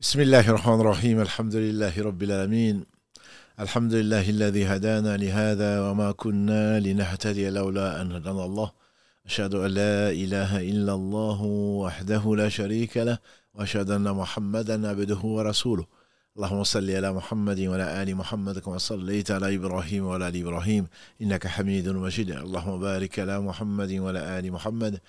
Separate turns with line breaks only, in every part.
بسم الله الرحمن الرحيم الحمد لله رب العالمين الحمد لله الذي هدانا لهذا وما كنا لنهتدي لولا أن هدانا الله أشهد أن لا إله إلا الله وحده لا شريك له وأشهد أن محمدا عبده ورسوله اللهم صل على محمد وعلى آل محمد كما صليت على إبراهيم وعلى آل إبراهيم إنك حميد مجيد اللهم بارك على محمد وعلى آل محمد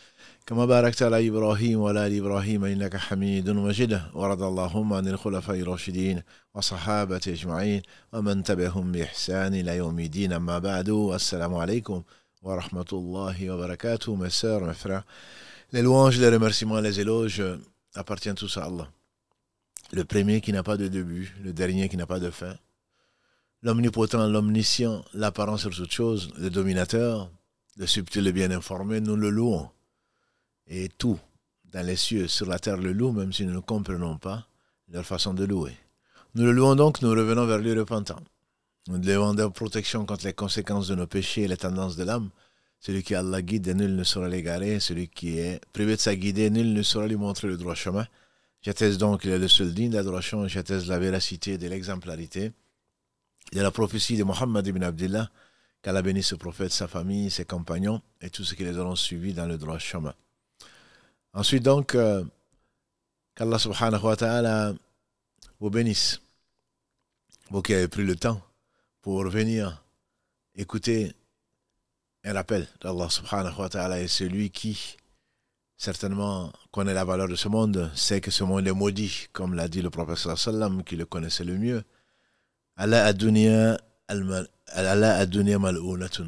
كما باركت على إبراهيم وعلى آل إبراهيم إنك حميد مجيد ورضى اللهم عن الخلفاء الراشدين وصحابة أجمعين ومن تبعهم بإحسان إلى يوم الدين أما بعد السلام عليكم ورحمة الله وبركاته mes sœurs, mes frères. Les louanges, les remerciements, les éloges appartiennent tous à Allah. Le premier qui n'a pas de début, le dernier qui n'a pas de fin. L'omnipotent, l'omniscient, l'apparence sur toute chose, le dominateur, le subtil, le bien informé, nous le louons. Et tout, dans les cieux, sur la terre, le loue, même si nous ne comprenons pas leur façon de louer. Nous le louons donc, nous revenons vers lui repentant. Nous demandons protection contre les conséquences de nos péchés et les tendances de l'âme. Celui qui Allah guide, nul ne saura l'égarer. Celui qui est privé de sa guidée, nul ne saura lui montrer le droit chemin. J'atteste donc qu'il est le seul digne d'adoration. J'atteste la véracité de l'exemplarité de la prophétie de Mohammed ibn Abdillah, qu'Allah bénisse ce prophète, sa famille, ses compagnons et tous ceux qui les auront suivis dans le droit chemin. Ensuite donc, qu'Allah subhanahu wa ta'ala vous bénisse. Vous qui avez pris le temps pour venir écouter un rappel d'Allah subhanahu wa ta'ala, et celui qui certainement connaît la valeur de ce monde, sait que ce monde est maudit, comme l'a dit le prophète sallallahu alayhi wa sallam, qui le connaissait le mieux. Allah ad-dunya mal'ounatun.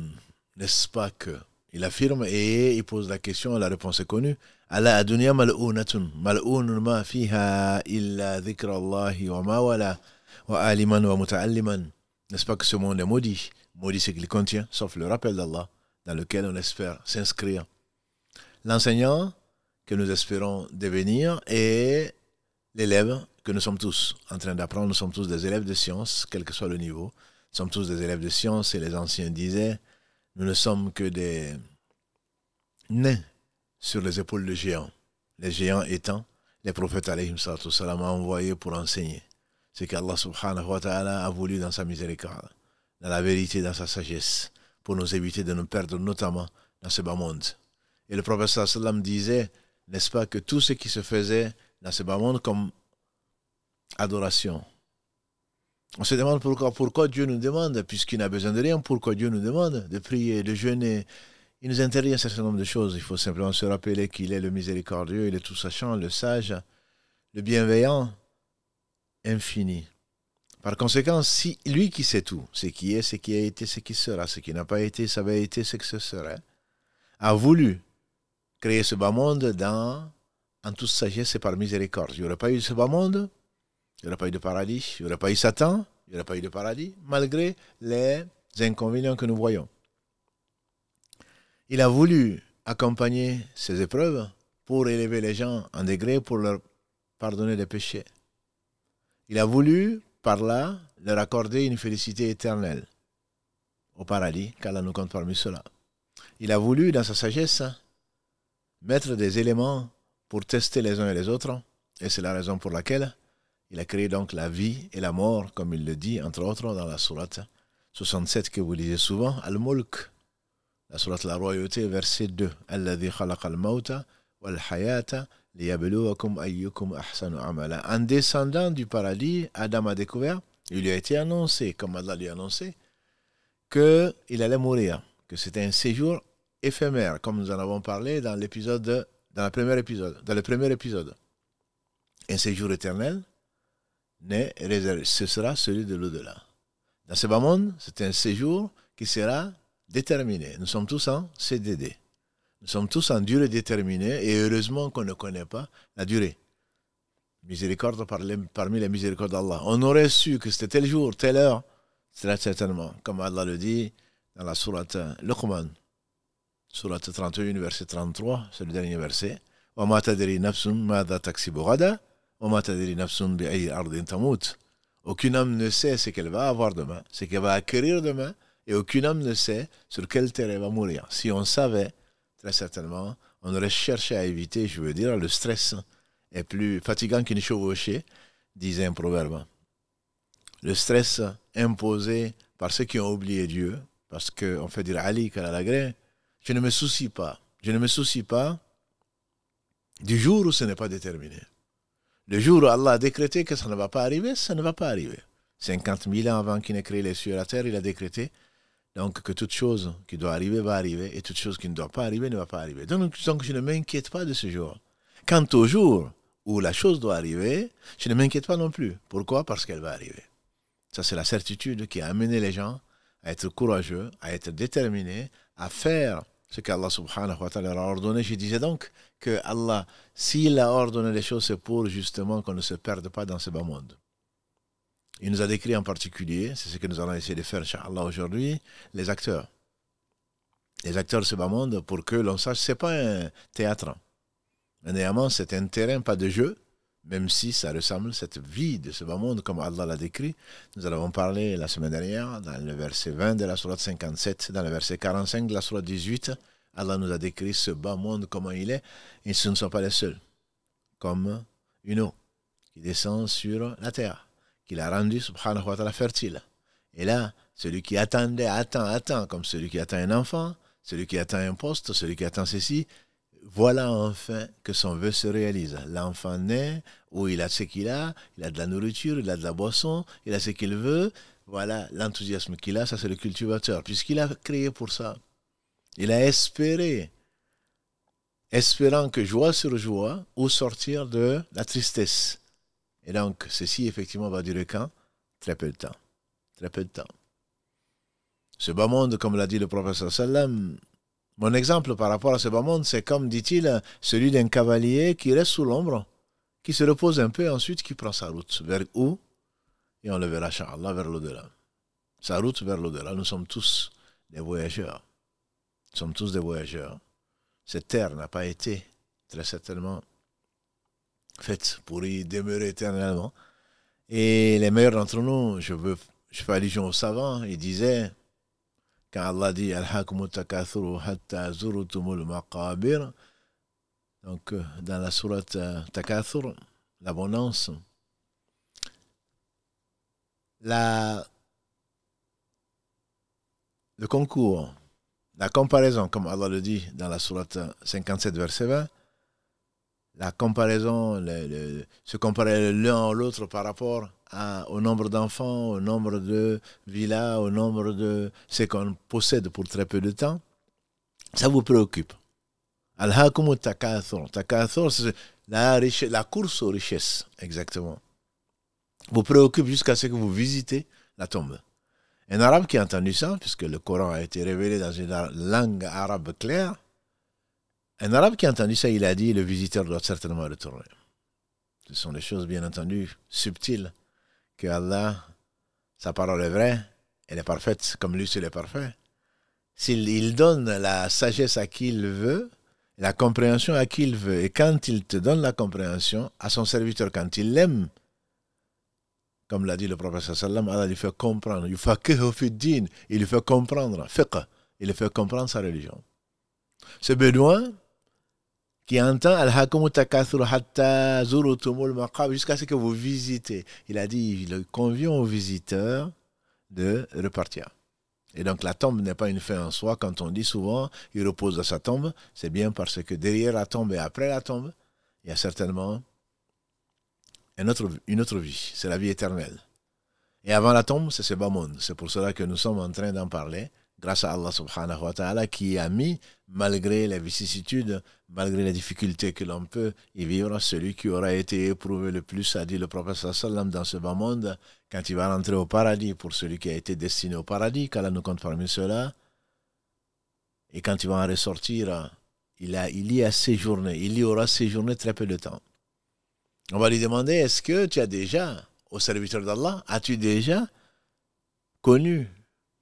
N'est-ce pas que il affirme et il pose la question, la réponse est connue. Allah ad-dunya mal'ounatun. Mal'oun ma fiha illa dhikra Allahi wa ma wala wa aliman wa muta'alliman. N'est-ce pas que ce monde est maudit? Maudit, c'est qu'il contient, sauf le rappel d'Allah, dans lequel on espère s'inscrire. L'enseignant que nous espérons devenir et l'élève que nous sommes tous en train d'apprendre. Nous sommes tous des élèves de sciences, quel que soit le niveau. Nous sommes tous des élèves de sciences, et les anciens disaient, nous ne sommes que des nains sur les épaules de géants. Les géants étant les prophètes alayhim salatu salam envoyés pour enseigner ce qu'Allah subhanahu wa ta'ala a voulu dans sa miséricorde, dans la vérité, dans sa sagesse, pour nous éviter de nous perdre notamment dans ce bas monde. Et le prophète sallallahu alayhi wa sallam disait, n'est-ce pas, que tout ce qui se faisait dans ce bas monde comme adoration. On se demande pourquoi Dieu nous demande, puisqu'il n'a besoin de rien, pourquoi Dieu nous demande de prier, de jeûner. Il nous interdit un certain nombre de choses. Il faut simplement se rappeler qu'il est le miséricordieux, il est tout sachant, le sage, le bienveillant, infini. Par conséquent, si lui qui sait tout, ce qui est, ce qui a été, ce qui sera, ce qui n'a pas été, ça va été, ce que ce serait, a voulu créer ce bas monde en toute sagesse et par miséricorde. Il n'y aurait pas eu ce bas monde, il n'y aurait pas eu de paradis, il n'y aurait pas eu Satan, il n'y aurait pas eu de paradis, malgré les inconvénients que nous voyons. Il a voulu accompagner ces épreuves pour élever les gens en degré, pour leur pardonner des péchés. Il a voulu, par là, leur accorder une félicité éternelle au paradis, qu'Allah nous compte parmi ceux-là. Il a voulu, dans sa sagesse, mettre des éléments pour tester les uns et les autres, et c'est la raison pour laquelle il a créé donc la vie et la mort, comme il le dit, entre autres, dans la sourate 67 que vous lisez souvent, Al-Mulk, la sourate la royauté, verset 2. Alladhi khalaqa al-mawta wal-hayata liyabluwakum ayyukum ahsanu amala. En descendant du paradis, Adam a découvert, il lui a été annoncé, comme Allah lui a annoncé, qu'il allait mourir, que c'était un séjour éphémère, comme nous en avons parlé dans le premier épisode. Un séjour éternel, ce sera celui de l'au-delà. Dans ce bas monde, c'est un séjour qui sera déterminé. Nous sommes tous en CDD. Nous sommes tous en durée déterminée, et heureusement qu'on ne connaît pas la durée. Miséricorde parmi les miséricordes d'Allah. On aurait su que c'était tel jour, telle heure, très certainement, comme Allah le dit dans la sourate Luqman, sourate 31, verset 33, c'est le dernier verset. Wa ma tadri nafsun madha taksibu ghada. Aucune âme ne sait ce qu'elle va avoir demain, ce qu'elle va acquérir demain, et aucune âme ne sait sur quel terrain elle va mourir. Si on savait, très certainement, on aurait cherché à éviter, je veux dire, le stress est plus fatigant qu'une chevauchée, disait un proverbe. Le stress imposé par ceux qui ont oublié Dieu, parce qu'on fait dire Ali Kalalagré, je ne me soucie pas. Je ne me soucie pas du jour où ce n'est pas déterminé. Le jour où Allah a décrété que ça ne va pas arriver, ça ne va pas arriver. 50 000 ans avant qu'il n'ait créé les cieux et la terre, il a décrété donc que toute chose qui doit arriver va arriver et toute chose qui ne doit pas arriver ne va pas arriver. Donc je ne m'inquiète pas de ce jour. Quant au jour où la chose doit arriver, je ne m'inquiète pas non plus. Pourquoi? Parce qu'elle va arriver. Ça, c'est la certitude qui a amené les gens à être courageux, à être déterminés, à faire ce qu'Allah subhanahu wa ta'ala leur a ordonné. Je disais donc que Allah, s'il a ordonné les choses, c'est pour justement qu'on ne se perde pas dans ce bas monde. Il nous a décrit en particulier, c'est ce que nous allons essayer de faire, Inch'Allah, aujourd'hui, les acteurs. Les acteurs de ce bas monde, pour que l'on sache, ce n'est pas un théâtre. Néanmoins, c'est un terrain, pas de jeu, même si ça ressemble, cette vie de ce bas monde, comme Allah l'a décrit. Nous en avons parlé la semaine dernière, dans le verset 20 de la sourate 57, dans le verset 45 de la sourate 18. Allah nous a décrit ce bas monde, comment il est, et ce ne sont pas les seuls. Comme une eau qui descend sur la terre, qu'il a rendu, subhanahu wa ta'ala, fertile. Et là, celui qui attendait, attend, comme celui qui attend un enfant, celui qui attend un poste, celui qui attend ceci, voilà enfin que son vœu se réalise. L'enfant naît, où il a ce qu'il a de la nourriture, il a de la boisson, il a ce qu'il veut. Voilà l'enthousiasme qu'il a, ça c'est le cultivateur, puisqu'il a créé pour ça. Il a espéré, espérant que joie sur joie, ou sortir de la tristesse. Et donc, ceci effectivement va durer quand? Très peu de temps. Très peu de temps. Ce bas monde, comme l'a dit le prophète sallam, mon exemple par rapport à ce bas monde, c'est comme, dit-il, celui d'un cavalier qui reste sous l'ombre, qui se repose un peu, ensuite qui prend sa route. Vers où? Et on le verra, Inch'Allah, vers l'au-delà. Sa route vers l'au-delà. Nous sommes tous des voyageurs. Nous sommes tous des voyageurs. Cette terre n'a pas été, très certainement, faite pour y demeurer éternellement. Et les meilleurs d'entre nous, je fais allusion aux savants, ils disaient, quand Allah dit Al-Hakumu takathuru hatta zurutumul maqabir, donc dans la sourate Takathur, l'abondance, le concours, la comparaison, comme Allah le dit dans la sourate 57, verset 20, la comparaison, se comparer l'un à l'autre par rapport au nombre d'enfants, au nombre de villas, au nombre de ce qu'on possède pour très peu de temps, ça vous préoccupe. Al-Hakumu takathur. Takathur, c'est la course aux richesses, exactement. Vous préoccupe jusqu'à ce que vous visitez la tombe. Un arabe qui a entendu ça, puisque le Coran a été révélé dans une langue arabe claire, un arabe qui a entendu ça, il a dit, le visiteur doit certainement retourner. Ce sont des choses, bien entendu, subtiles, que Allah, sa parole est vraie, elle est parfaite, comme lui, il est parfait. Il donne la sagesse à qui il veut, la compréhension à qui il veut. Et quand il te donne la compréhension à son serviteur, quand il l'aime, comme l'a dit le prophète sallam, Allah lui fait comprendre. Il lui fait comprendre. Fiqh. Il lui fait comprendre sa religion. Ce bédouin qui entend Al-Hakumu takathur hatta zurutumul maqab, jusqu'à ce que vous visitez. Il a dit, il convient aux visiteurs de repartir. Et donc la tombe n'est pas une fin en soi. Quand on dit souvent, il repose dans sa tombe, c'est bien parce que derrière la tombe et après la tombe, il y a certainement une autre vie. C'est la vie éternelle. Et avant la tombe, c'est ce bas monde. C'est pour cela que nous sommes en train d'en parler, grâce à Allah subhanahu wa ta'ala, qui a mis, malgré les vicissitudes, malgré les difficultés que l'on peut y vivre, celui qui aura été éprouvé le plus, a dit le prophète sallam, dans ce bas monde, quand il va rentrer au paradis, pour celui qui a été destiné au paradis, qu'Allah nous compte parmi ceux-là, et quand il va en ressortir, il y aura séjourné très peu de temps. On va lui demander, est-ce que tu as déjà, au serviteur d'Allah, as-tu déjà connu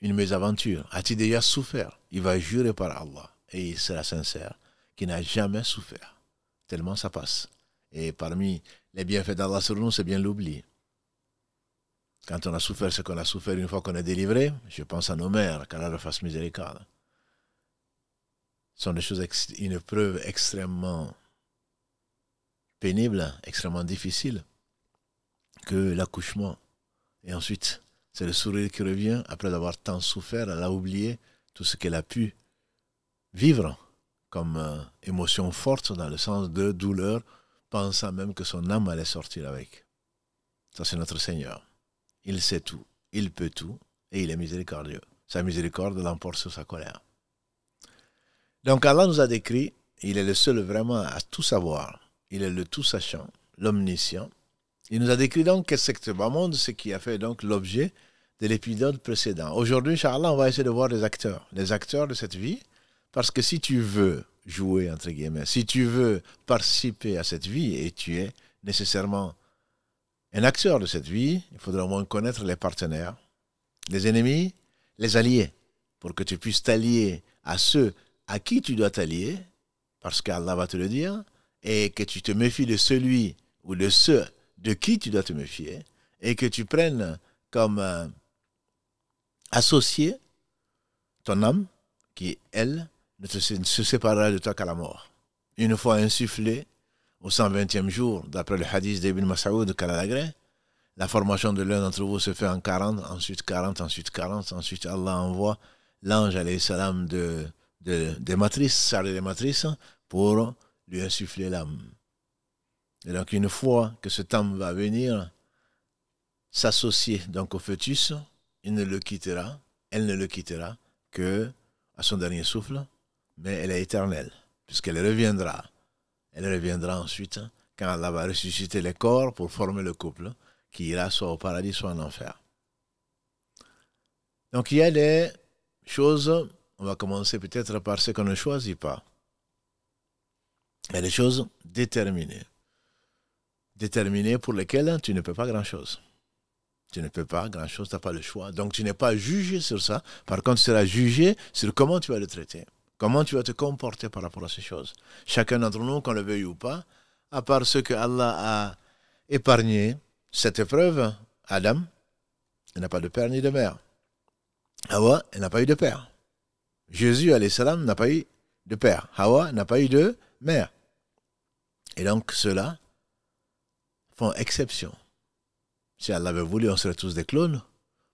une mésaventure? As-tu déjà souffert? Il va jurer par Allah, et il sera sincère, qu'il n'a jamais souffert, tellement ça passe. Et parmi les bienfaits d'Allah sur nous, c'est bien l'oubli. Quand on a souffert ce qu'on a souffert une fois qu'on est délivré, je pense à nos mères, qu'Allah leur fasse miséricorde. Ce sont des choses, une épreuve extrêmement pénible, extrêmement difficile, que l'accouchement. Et ensuite, c'est le sourire qui revient après avoir tant souffert, elle a oublié tout ce qu'elle a pu vivre comme émotion forte dans le sens de douleur, pensant même que son âme allait sortir avec. Ça, c'est notre Seigneur. Il sait tout, il peut tout, et il est miséricordieux. Sa miséricorde l'emporte sur sa colère. Donc Allah nous a décrit, il est le seul vraiment à tout savoir. Il est le tout sachant, l'omniscient. Il nous a décrit donc que c'est ce bas monde, ce qui a fait donc l'objet de l'épisode précédent. Aujourd'hui, Inch'Allah, on va essayer de voir les acteurs de cette vie, parce que si tu veux jouer, entre guillemets, si tu veux participer à cette vie, et tu es nécessairement un acteur de cette vie, il faudra au moins connaître les partenaires, les ennemis, les alliés, pour que tu puisses t'allier à ceux à qui tu dois t'allier, parce qu'Allah va te le dire, et que tu te méfies de celui ou de ceux de qui tu dois te méfier, et que tu prennes comme associé ton âme, qui, elle, ne se séparera de toi qu'à la mort. Une fois insufflé, au 120e jour, d'après le hadith d'Ibn Mas'ud Kalalagré, la formation de l'un d'entre vous se fait en 40, ensuite 40, ensuite 40, ensuite Allah envoie l'ange alayhi salam des matrices, chargé des matrices, pour lui insuffler l'âme. Et donc une fois que ce temps va venir s'associer donc au fœtus, elle ne le quittera que à son dernier souffle, mais elle est éternelle, puisqu'elle reviendra. Elle reviendra ensuite quand Allah va ressusciter les corps pour former le couple qui ira soit au paradis, soit en enfer. Donc il y a des choses, on va commencer peut-être par ce qu'on ne choisit pas. Il y a des choses déterminées. Déterminées pour lesquelles tu ne peux pas grand-chose. Tu ne peux pas grand-chose, tu n'as pas le choix. Donc tu n'es pas jugé sur ça. Par contre, tu seras jugé sur comment tu vas le traiter. Comment tu vas te comporter par rapport à ces choses. Chacun d'entre nous, qu'on le veuille ou pas, à part ce que Allah a épargné, cette épreuve, Adam, il n'a pas de père ni de mère. Hawa, elle n'a pas eu de père. Jésus, alayhi salam, n'a pas eu de père. Hawa n'a pas eu de mère. Et donc, ceux-là font exception. Si Allah avait voulu, on serait tous des clones.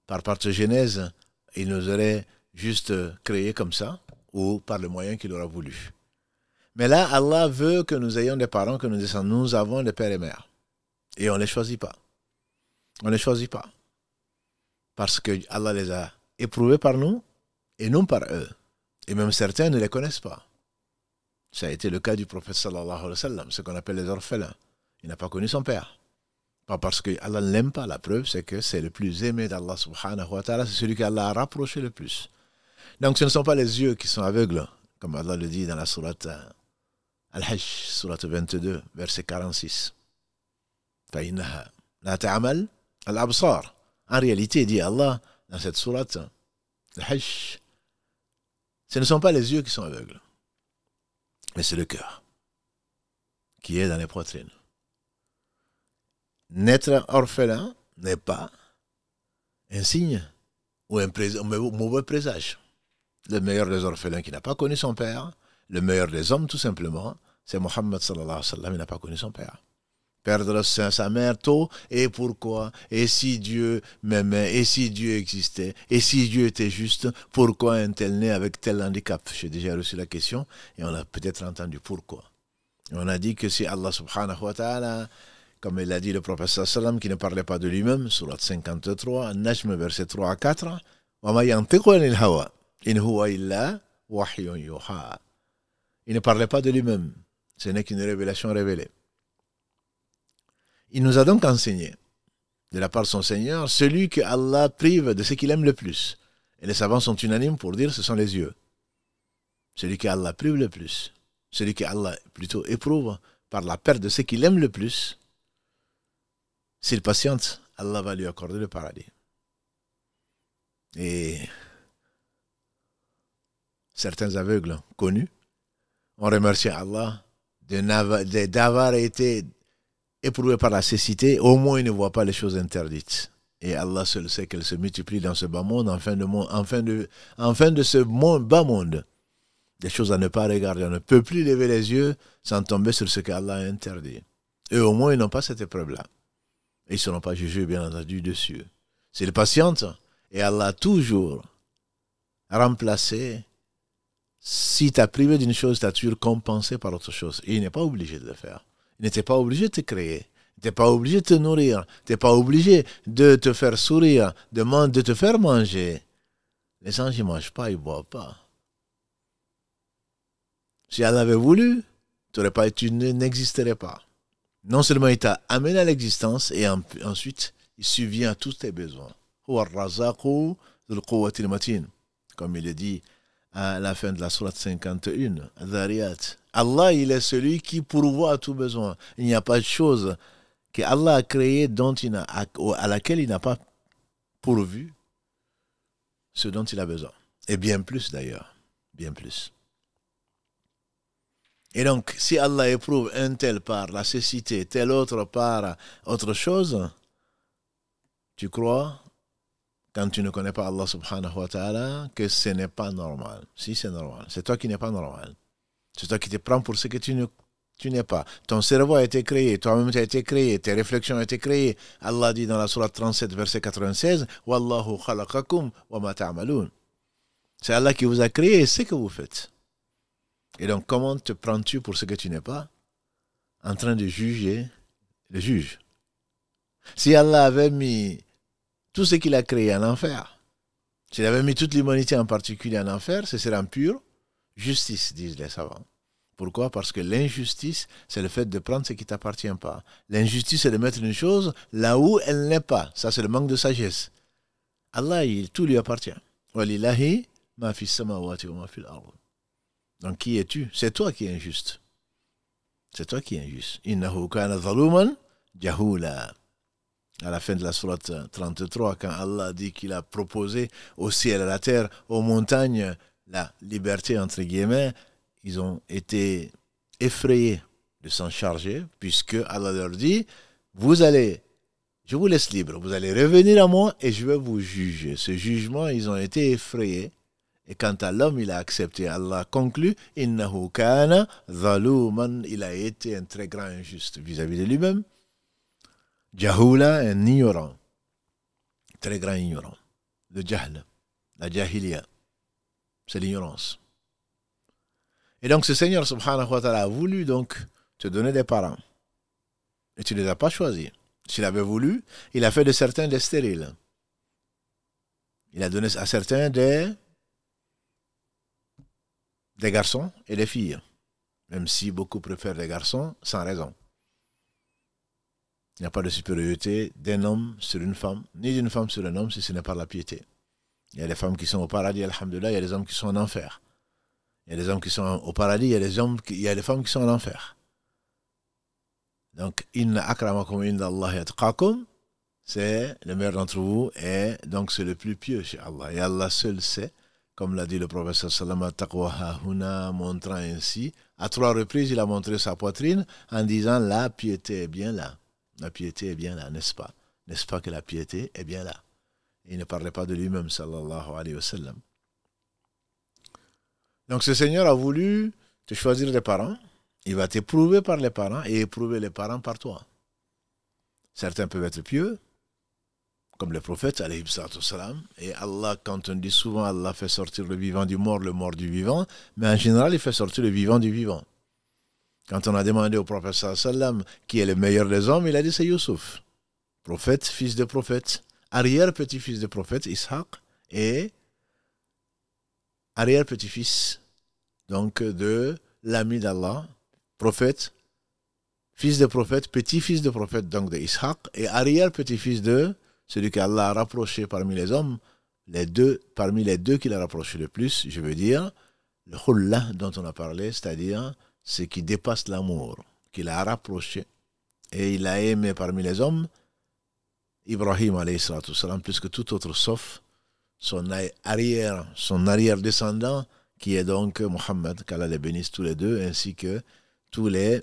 Par parthogénèse, il nous aurait juste créés comme ça, ou par le moyen qu'il aura voulu. Mais là, Allah veut que nous ayons des parents, que nous avons des pères et mères. Et on ne les choisit pas. On ne les choisit pas. Parce que Allah les a éprouvés par nous, et non par eux. Et même certains ne les connaissent pas. Ça a été le cas du prophète sallallahu alayhi wa sallam, ce qu'on appelle les orphelins. Il n'a pas connu son père. Pas parce que Allah ne l'aime pas, la preuve, c'est que c'est le plus aimé d'Allah subhanahu wa ta'ala, c'est celui qu'Allah a rapproché le plus. Donc ce ne sont pas les yeux qui sont aveugles, comme Allah le dit dans la sourate Al-Hajj, sourate 22, verset 46. فَإِنَّهَا لَا تَعْمَلْ الْأَبْصَارِ. En réalité, dit Allah dans cette sourate Al-Hajj, ce ne sont pas les yeux qui sont aveugles, mais c'est le cœur qui est dans les poitrines. Naître orphelin n'est pas un signe ou un mauvais présage. Le meilleur des orphelins qui n'a pas connu son père, le meilleur des hommes tout simplement, c'est Mohammed sallallahu alayhi wa sallam, il n'a pas connu son père. Perdre sa mère tôt, et pourquoi? Et si Dieu m'aimait, et si Dieu existait, et si Dieu était juste, pourquoi un tel né avec tel handicap? J'ai déjà reçu la question, et on a peut-être entendu pourquoi. Et on a dit que si Allah subhanahu wa ta'ala, comme il a dit le prophète sallam, qui ne parlait pas de lui-même, surat 53, Najm, verset 3 à 4, وَمَا يَنْتِقُ عَنِ الْهَوَىٰ إِنْ هُوَ إِلَّا وَحْيٌ يُوحَىٰ. Il ne parlait pas de lui-même, ce n'est qu'une révélation révélée. Il nous a donc enseigné, de la part de son Seigneur, celui que Allah prive de ce qu'il aime le plus. Et les savants sont unanimes pour dire que ce sont les yeux. Celui que Allah prive le plus, celui que Allah plutôt éprouve par la perte de ce qu'il aime le plus, s'il patiente, Allah va lui accorder le paradis. Et certains aveugles connus ont remercié Allah d'avoir été éprouvés par la cécité. Au moins ils ne voient pas les choses interdites. Et Allah seul sait qu'elles se multiplient dans ce bas monde, en fin de ce bas monde. Des choses à ne pas regarder. On ne peut plus lever les yeux sans tomber sur ce qu'Allah a interdit. Eux au moins ils n'ont pas cette épreuve-là. Et ils ne seront pas jugés, bien entendu, dessus. S'ils patientent, et Allah a toujours remplacé. Si tu as privé d'une chose, tu as toujours compensé par autre chose. Et il n'est pas obligé de le faire. Il n'était pas obligé de te créer. Tu n'es pas obligé de te nourrir. Tu n'es pas obligé de te faire sourire, de te faire manger. Les anges, ils ne mangent pas, ils ne boivent pas. Si Allah avait voulu, tu n'existerais pas. Non seulement il t'a amené à l'existence, et ensuite, il subvient à tous tes besoins. Comme il est dit à la fin de la sourate 51, Dhariyat. Allah, il est celui qui pourvoit à tout besoin. Il n'y a pas de chose que Allah a créée à laquelle il n'a pas pourvu ce dont il a besoin. Et bien plus d'ailleurs. Bien plus. Et donc, si Allah éprouve un tel par la cécité, tel autre par autre chose, tu crois, quand tu ne connais pas Allah subhanahu wa ta'ala, que ce n'est pas normal. Si, c'est normal. C'est toi qui n'es pas normal. C'est toi qui te prends pour ce que tu n'es pas. Ton cerveau a été créé, toi-même tu as été créé, tes réflexions ont été créées. Allah dit dans la sourate 37, verset 96, « Wallahu khalaqakum wa ma ta'maloun » C'est Allah qui vous a créé et c'est ce que vous faites. Et donc, comment te prends-tu pour ce que tu n'es pas? En train de juger le juge. Si Allah avait mis tout ce qu'il a créé en enfer, s'il avait mis toute l'humanité en particulier en enfer, ce serait en pure justice, disent les savants. Pourquoi? Parce que l'injustice, c'est le fait de prendre ce qui ne t'appartient pas. L'injustice, c'est de mettre une chose là où elle n'est pas. Ça, c'est le manque de sagesse. Allah, tout lui appartient. Walillahi ma fis samawati wa ma fil ard. Donc, qui es-tu? C'est toi qui es injuste. C'est toi qui es injuste. Innahu kana zaluman jahula. À la fin de la sourate 33, quand Allah dit qu'il a proposé au ciel, à la terre, aux montagnes, la liberté, entre guillemets, ils ont été effrayés de s'en charger, puisque Allah leur dit, je vous laisse libre, vous allez revenir à moi et je vais vous juger. Ce jugement, ils ont été effrayés. Et quant à l'homme, il a accepté. Allah conclut, Innahu kana zaluman, il a été un très grand injuste vis-à-vis de lui-même. Jahula, un ignorant. Très grand ignorant. Le jahl, la jahiliya. C'est l'ignorance. Et donc ce Seigneur subhanahu wa ta'ala a voulu donc te donner des parents. Et tu ne les as pas choisis. S'il avait voulu, il a fait de certains des stériles. Il a donné à certains des garçons et des filles. Même si beaucoup préfèrent les garçons, sans raison. Il n'y a pas de supériorité d'un homme sur une femme, ni d'une femme sur un homme, si ce n'est pas la piété. Il y a des femmes qui sont au paradis, alhamdoulilah, il y a des hommes qui sont en enfer. Il y a des hommes qui sont au paradis, il y a des femmes qui sont en enfer. Donc, inna akramakum inda Allahi atqakum, c'est le meilleur d'entre vous, et donc c'est le plus pieux chez Allah. Et Allah seul sait, comme l'a dit le prophète sallallahu alayhi wa sallam, montrant ainsi, à 3 reprises, il a montré sa poitrine en disant, la piété est bien là. La piété est bien là, n'est-ce pas? N'est-ce pas que la piété est bien là? Il ne parlait pas de lui-même, sallallahu alayhi wa sallam. Donc ce Seigneur a voulu te choisir des parents. Il va t'éprouver par les parents et éprouver les parents par toi. Certains peuvent être pieux, comme les prophètes, alayhi salam. Et Allah, quand on dit souvent, Allah fait sortir le vivant du mort, le mort du vivant, mais en général, il fait sortir le vivant du vivant. Quand on a demandé au prophète sallam qui est le meilleur des hommes, il a dit c'est Youssouf. Prophète, fils de prophète, arrière-petit-fils de prophète, Ishaq, et arrière-petit-fils donc de l'ami d'Allah, prophète, fils de prophète, petit-fils de prophète donc de Ishaq, et arrière-petit-fils de celui qu'Allah a rapproché parmi les hommes, parmi les deux qu'il a rapproché le plus, je veux dire, le khullah dont on a parlé, c'est-à-dire ce qui dépasse l'amour, qu'il a rapproché, et il a aimé parmi les hommes, Ibrahim alayhi salatu salam, plus que tout autre sauf son arrière-descendant, qui est donc Mohammed, qu'Allah les bénisse tous les deux, ainsi que tous les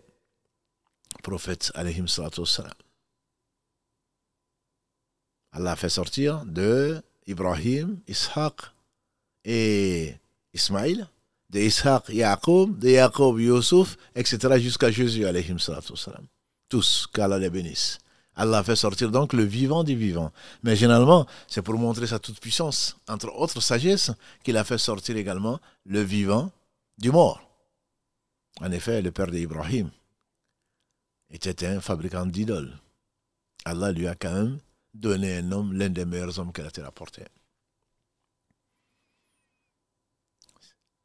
prophètes alayhim salatu salam. Allah a fait sortir de Ibrahim, Ishaq et Ismaïl, de Ishaq, Yaqub, de Yaqub, Youssouf, etc. jusqu'à Jésus alayhim salatu salam. Tous, qu'Allah les bénisse. Allah a fait sortir donc le vivant du vivant. Mais généralement, c'est pour montrer sa toute-puissance, entre autres sagesse, qu'il a fait sortir également le vivant du mort. En effet, le père d'Ibrahim était un fabricant d'idoles. Allah lui a quand même donné un homme, l'un des meilleurs hommes que la terre a porté.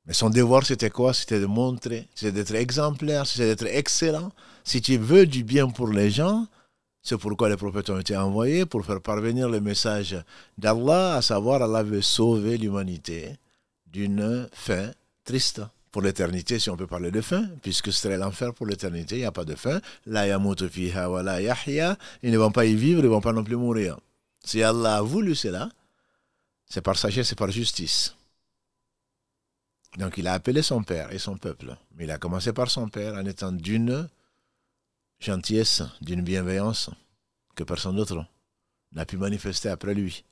Mais son devoir, c'était quoi? C'était de montrer, c'était d'être exemplaire, c'était d'être excellent. Si tu veux du bien pour les gens, c'est pourquoi les prophètes ont été envoyés, pour faire parvenir le message d'Allah, à savoir Allah veut sauver l'humanité d'une fin triste. Pour l'éternité, si on peut parler de fin, puisque ce serait l'enfer pour l'éternité, il n'y a pas de fin. La yamutu fiha wa la yahya, ils ne vont pas y vivre, ils ne vont pas non plus mourir. Si Allah a voulu cela, c'est par sagesse et par justice. Donc il a appelé son père et son peuple. Mais il a commencé par son père en étant d'une gentillesse, d'une bienveillance que personne d'autre n'a pu manifester après lui.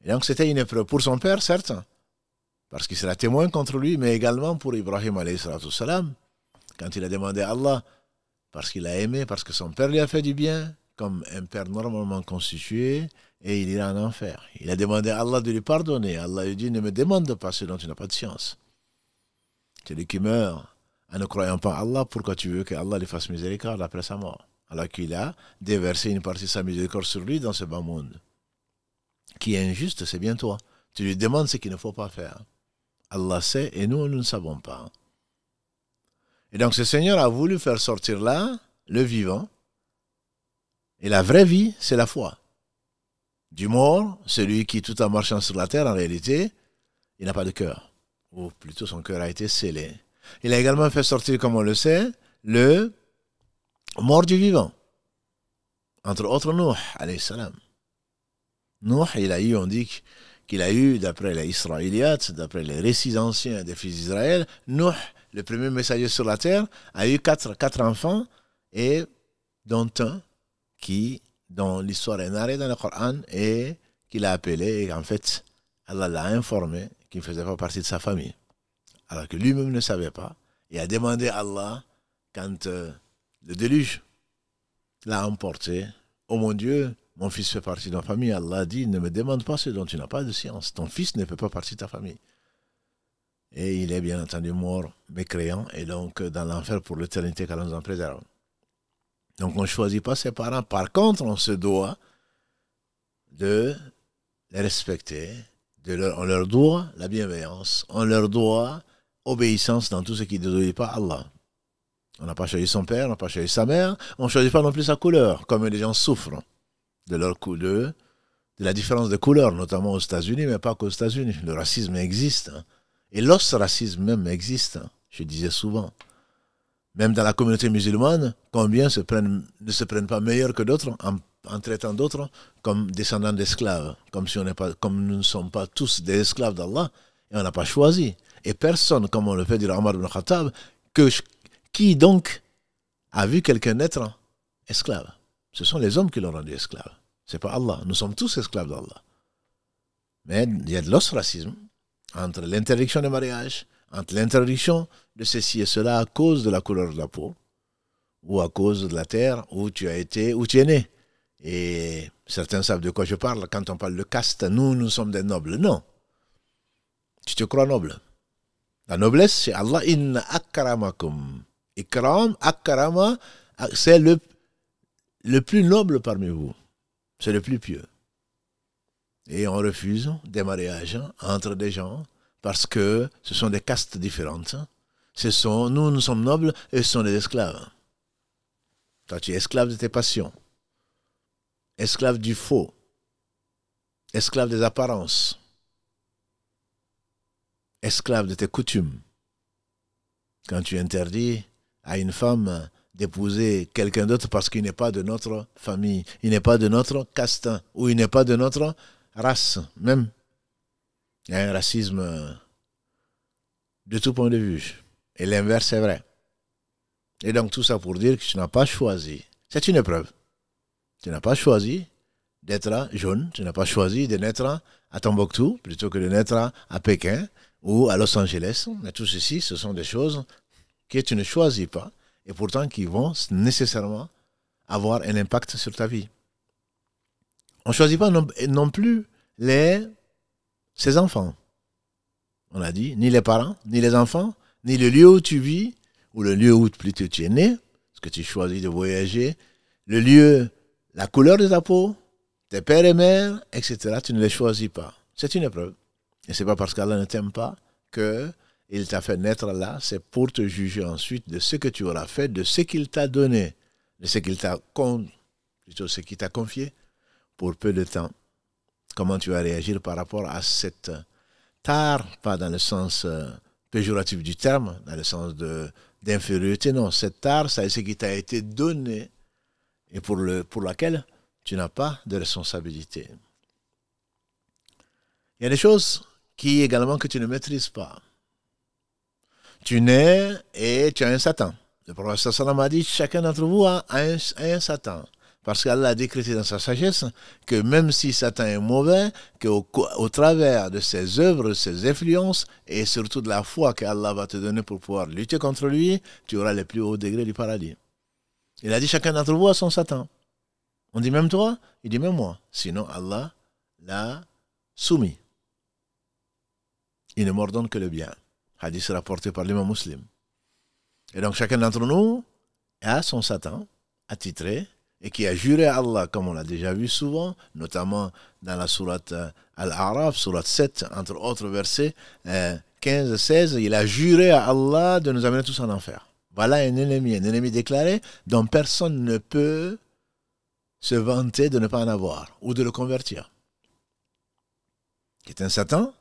Et donc c'était une épreuve pour son père, certes, parce qu'il sera témoin contre lui, mais également pour Ibrahim alayhi salatu salam, quand il a demandé à Allah, parce qu'il a aimé, parce que son père lui a fait du bien, comme un père normalement constitué, et il ira en enfer. Il a demandé à Allah de lui pardonner. Allah lui dit, ne me demande pas ce dont tu n'as pas de science. Celui qui meurt en ne croyant pas à Allah, pourquoi tu veux que Allah lui fasse miséricorde après sa mort? Alors qu'il a déversé une partie de sa miséricorde sur lui dans ce bas monde. Qui est injuste, c'est bien toi. Tu lui demandes ce qu'il ne faut pas faire. Allah sait et nous ne savons pas. Et donc ce Seigneur a voulu faire sortir là le vivant. Et la vraie vie, c'est la foi. Du mort, celui qui tout en marchant sur la terre, en réalité, il n'a pas de cœur. Ou plutôt son cœur a été scellé. Il a également fait sortir, comme on le sait, le mort du vivant. Entre autres, Nuh, alayhi salam. Nuh, il a eu, on dit qu'il a eu, d'après les Israéliates, d'après les récits anciens des fils d'Israël, Nuh, le premier messager sur la terre, a eu quatre enfants, et dont un dont l'histoire est narrée dans le Coran, et qu'il a appelé, et en fait, Allah l'a informé qu'il ne faisait pas partie de sa famille. Alors que lui-même ne savait pas, et a demandé à Allah, quand le déluge l'a emporté, oh mon Dieu, mon fils fait partie de ma famille. Allah a dit, ne me demande pas ce dont tu n'as pas de science. Ton fils ne fait pas partie de ta famille. Et il est bien entendu mort, mécréant, et donc dans l'enfer pour l'éternité qu'Allah nous en préserve. Donc on ne choisit pas ses parents. Par contre, on se doit de les respecter. On leur doit la bienveillance. On leur doit obéissance dans tout ce qui ne désobéit pas à Allah. On n'a pas choisi son père, on n'a pas choisi sa mère. On ne choisit pas non plus sa couleur, comme les gens souffrent de leur couleur, de la différence de couleur, notamment aux États-Unis, mais pas qu'aux États-Unis. Le racisme existe. Et l'os-racisme même existe. Je disais souvent. Même dans la communauté musulmane, combien ne se prennent pas meilleurs que d'autres en traitant d'autres comme descendants d'esclaves, comme nous ne sommes pas tous des esclaves d'Allah, et on n'a pas choisi. Et personne, comme on le fait dire Omar ibn Khattab, qui donc a vu quelqu'un naître esclave? Ce sont les hommes qui l'ont rendu esclave. Ce n'est pas Allah. Nous sommes tous esclaves d'Allah. Mais il y a de l'ostracisme entre l'interdiction du mariage, entre l'interdiction de ceci et cela à cause de la couleur de la peau, ou à cause de la terre où tu es né. Et certains savent de quoi je parle quand on parle de caste. Nous sommes des nobles. Non. Tu te crois noble. La noblesse, c'est Allah. Inna akkaramakum. Ikram, akkarama, c'est le plus noble parmi vous. C'est le plus pieux. Et on refuse des mariages entre des gens parce que ce sont des castes différentes. Nous sommes nobles et ce sont des esclaves. Toi, tu es esclave de tes passions. Esclave du faux. Esclave des apparences. Esclave de tes coutumes. Quand tu interdis à une femme d'épouser quelqu'un d'autre parce qu'il n'est pas de notre famille, il n'est pas de notre caste, ou il n'est pas de notre race, même. Il y a un racisme de tout point de vue. Et l'inverse est vrai. Et donc tout ça pour dire que tu n'as pas choisi. C'est une épreuve. Tu n'as pas choisi d'être jaune, tu n'as pas choisi de naître à Tombouctou plutôt que de naître à Pékin ou à Los Angeles. Mais tout ceci, ce sont des choses que tu ne choisis pas et pourtant qui vont nécessairement avoir un impact sur ta vie. On ne choisit pas non plus ses enfants. On a dit, ni les parents, ni les enfants, ni le lieu où tu vis, ou le lieu où plutôt tu es né, parce que tu choisis de voyager, le lieu, la couleur de ta peau, tes pères et mères, etc. Tu ne les choisis pas. C'est une épreuve. Et ce n'est pas parce qu'Allah ne t'aime pas qu'il t'a fait naître là, c'est pour te juger ensuite de ce que tu auras fait, de ce qu'il t'a donné, de ce qu'il t'a confié pour peu de temps. Comment tu vas réagir par rapport à cette tare, pas dans le sens péjoratif du terme, dans le sens d'infériorité, non. Cette tare, c'est ce qui t'a été donné et pour laquelle tu n'as pas de responsabilité. Il y a des choses qui également que tu ne maîtrises pas. Tu nais et tu as un Satan. Le prophète sallam a dit, chacun d'entre vous a un Satan. Parce qu'Allah a décrété dans sa sagesse que même si Satan est mauvais, qu'au travers de ses œuvres, de ses influences, et surtout de la foi qu'Allah va te donner pour pouvoir lutter contre lui, tu auras les plus hauts degrés du paradis. Il a dit, chacun d'entre vous a son Satan. On dit même toi, il dit même moi. Sinon, Allah l'a soumis. Il ne m'ordonne que le bien. Hadith rapporté par l'imam muslim. Et donc, chacun d'entre nous a son Satan attitré et qui a juré à Allah, comme on l'a déjà vu souvent, notamment dans la sourate Al-A'raf, sourate 7, entre autres versets 15 et 16, il a juré à Allah de nous amener tous en enfer. Voilà un ennemi déclaré dont personne ne peut se vanter de ne pas en avoir ou de le convertir. Qui est un Satan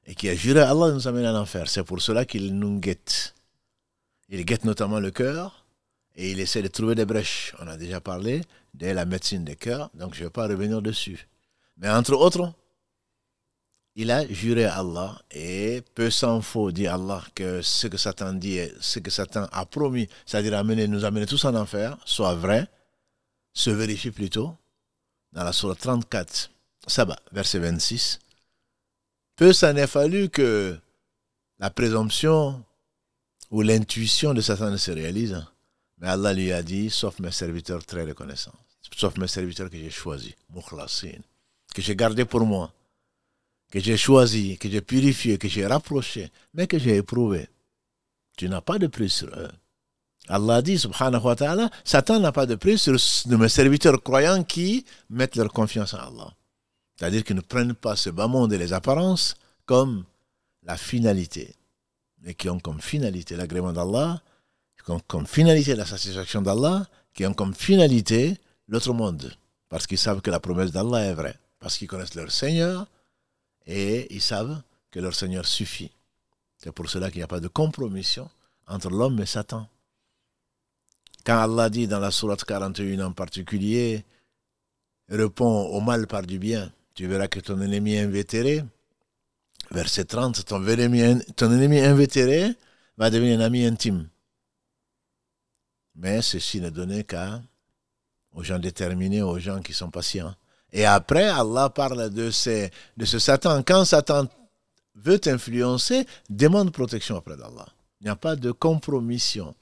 et qui a juré à Allah de nous amener en enfer. C'est pour cela qu'il nous guette. Il guette notamment le cœur et il essaie de trouver des brèches. On a déjà parlé de la médecine des cœurs, donc je ne vais pas revenir dessus. Mais entre autres, il a juré à Allah et peu s'en faut dire à Allah que ce que Satan dit, ce que Satan a promis, c'est-à-dire nous amener tous en enfer, soit vrai, se vérifie plutôt dans la sourate 34, Saba, verset 26. Peu s'en est fallu que la présomption ou l'intuition de Satan ne se réalise. Mais Allah lui a dit, sauf mes serviteurs très reconnaissants, sauf mes serviteurs que j'ai choisis, mukhlasin, que j'ai gardés pour moi, que j'ai choisi, que j'ai purifié, que j'ai rapproché, mais que j'ai éprouvé. Tu n'as pas de prix sur eux. Allah dit, subhanahu wa ta'ala, Satan n'a pas de prix sur mes serviteurs croyants qui mettent leur confiance en Allah. C'est-à-dire qu'ils ne prennent pas ce bas monde et les apparences comme la finalité, mais qui ont comme finalité l'agrément d'Allah, qui ont comme finalité la satisfaction d'Allah, qui ont comme finalité l'autre monde, parce qu'ils savent que la promesse d'Allah est vraie, parce qu'ils connaissent leur Seigneur et ils savent que leur Seigneur suffit. C'est pour cela qu'il n'y a pas de compromission entre l'homme et Satan. Quand Allah dit dans la sourate 41 en particulier, réponds au mal par du bien, tu verras que ton ennemi invétéré, verset 30, ton ennemi invétéré va devenir un ami intime. Mais ceci n'est donné aux gens déterminés, aux gens qui sont patients. Et après, Allah parle de ce Satan. Quand Satan veut t'influencer, demande protection auprès d'Allah. Il n'y a pas de compromission.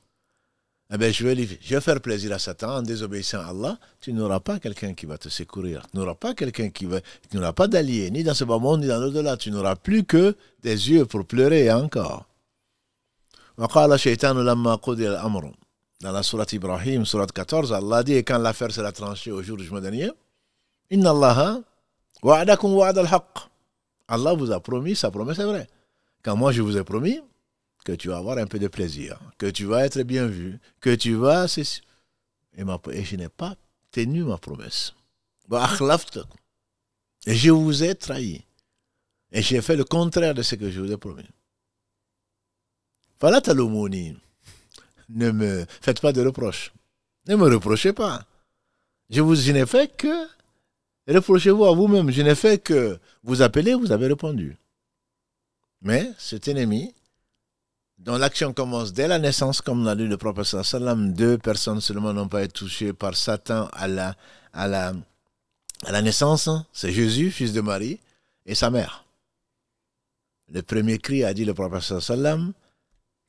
Eh bien, je vais faire plaisir à Satan en désobéissant à Allah. Tu n'auras pas quelqu'un qui va te secourir. Tu n'auras pas quelqu'un tu n'auras pas d'allié, ni dans ce bas monde, ni dans l'au-delà. Tu n'auras plus que des yeux pour pleurer et encore. وَقَالَ الشَّيْطَانُ لَمَّا قُضِيَ الْأَمْرُ. Dans la sourate Ibrahim, sourate 14, Allah dit, et quand l'affaire sera tranchée au jour du jugement dernier, Inna Allaha wa'adakum wa'ad al-haqq. Allah vous a promis, sa promesse est vraie. Quand moi je vous ai promis que tu vas avoir un peu de plaisir, que tu vas être bien vu, que tu vas... Et je n'ai pas tenu ma promesse. Et je vous ai trahi. Et j'ai fait le contraire de ce que je vous ai promis. Fala talumuni. Ne me faites pas de reproches. Ne me reprochez pas. Je n'ai fait que... Reprochez-vous à vous-même. Je n'ai fait que vous appeler, vous avez répondu. Mais cet ennemi, dont l'action commence dès la naissance, comme l'a dit le prophète sallam, 2 personnes seulement n'ont pas été touchées par Satan à la naissance, c'est Jésus, fils de Marie, et sa mère. Le premier cri, a dit le prophète sallam,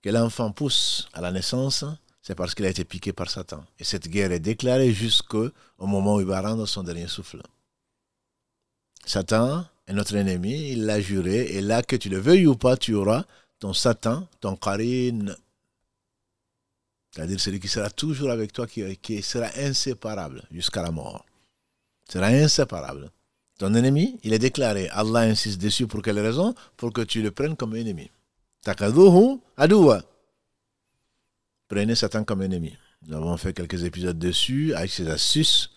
que l'enfant pousse à la naissance, c'est parce qu'il a été piqué par Satan. Et cette guerre est déclarée jusqu'au moment où il va rendre son dernier souffle. Satan est notre ennemi, il l'a juré, et là, que tu le veuilles ou pas, tu auras ton Satan, ton qarine. C'est-à-dire celui qui sera toujours avec toi, qui sera inséparable jusqu'à la mort. Sera inséparable. Ton ennemi, il est déclaré. Allah insiste dessus pour quelle raison? Pour que tu le prennes comme ennemi. Takaduhu aduwa. Prenez Satan comme ennemi. Nous avons fait quelques épisodes dessus avec ses astuces.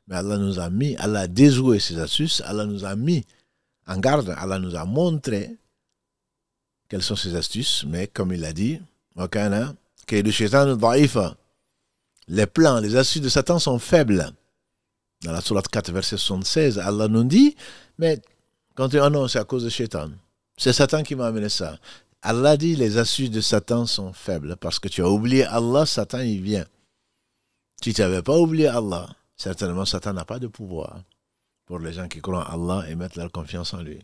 Mais Allah nous a mis, Allah a déjoué ses astuces. Allah nous a mis en garde. Allah nous a montré quelles sont ses astuces. Mais comme il l'a dit, les plans, les astuces de Satan sont faibles. Dans la sourate 4, verset 76, Allah nous dit, mais quand tu dis, oh non, c'est à cause de Shaitan. C'est Satan qui m'a amené ça. Allah dit, les astuces de Satan sont faibles, parce que tu as oublié Allah, Satan, il vient. Si tu n'avais pas oublié Allah, certainement, Satan n'a pas de pouvoir pour les gens qui croient en Allah et mettent leur confiance en lui.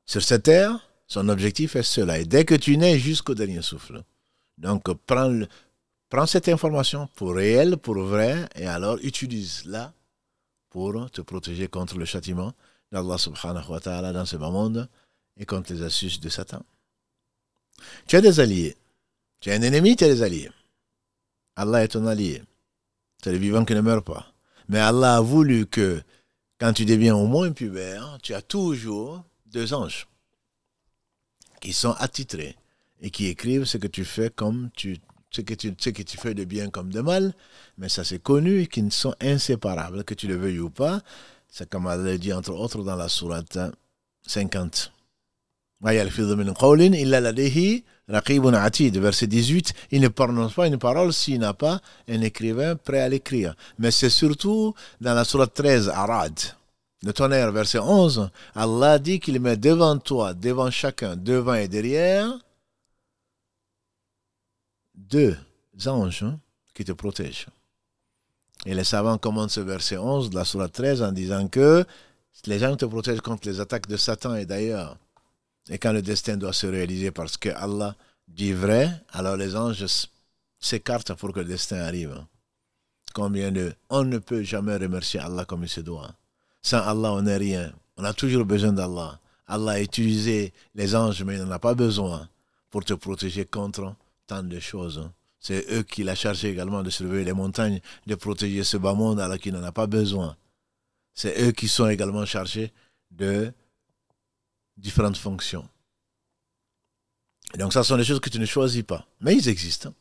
Sur cette terre, son objectif est cela. Et dès que tu nais jusqu'au dernier souffle. Donc, prends cette information pour réel, pour vrai, et alors utilise-la pour te protéger contre le châtiment d'Allah subhanahu wa ta'ala dans ce bas monde et contre les astuces de Satan. Tu as des alliés. Tu as un ennemi, tu as des alliés. Allah est ton allié. C'est le vivant qui ne meurt pas. Mais Allah a voulu que, quand tu deviens au moins pubère, tu as toujours deux anges qui sont attitrés et qui écrivent ce que tu fais comme ce que tu fais de bien comme de mal, mais ça c'est connu et qui sont inséparables, que tu le veuilles ou pas. C'est comme Allah dit entre autres dans la sourate 50. Verset 18, il ne prononce pas une parole s'il n'a pas un écrivain prêt à l'écrire. Mais c'est surtout dans la sourate 13, Arad, le tonnerre, verset 11, Allah dit qu'il met devant toi, devant chacun, devant et derrière, deux anges qui te protègent. Et les savants commencent ce verset 11 de la sourate 13 en disant que les anges te protègent contre les attaques de Satan et d'ailleurs. Et quand le destin doit se réaliser parce que Allah dit vrai, alors les anges s'écartent pour que le destin arrive. On ne peut jamais remercier Allah comme il se doit. Sans Allah, on n'est rien. On a toujours besoin d'Allah. Allah a utilisé les anges, mais il n'en a pas besoin pour te protéger contre tant de choses. C'est eux qui l'ont chargé également de surveiller les montagnes, de protéger ce bas monde alors qu'il n'en a pas besoin. C'est eux qui sont également chargés de différentes fonctions. Et donc ça sont des choses que tu ne choisis pas. Mais ils existent.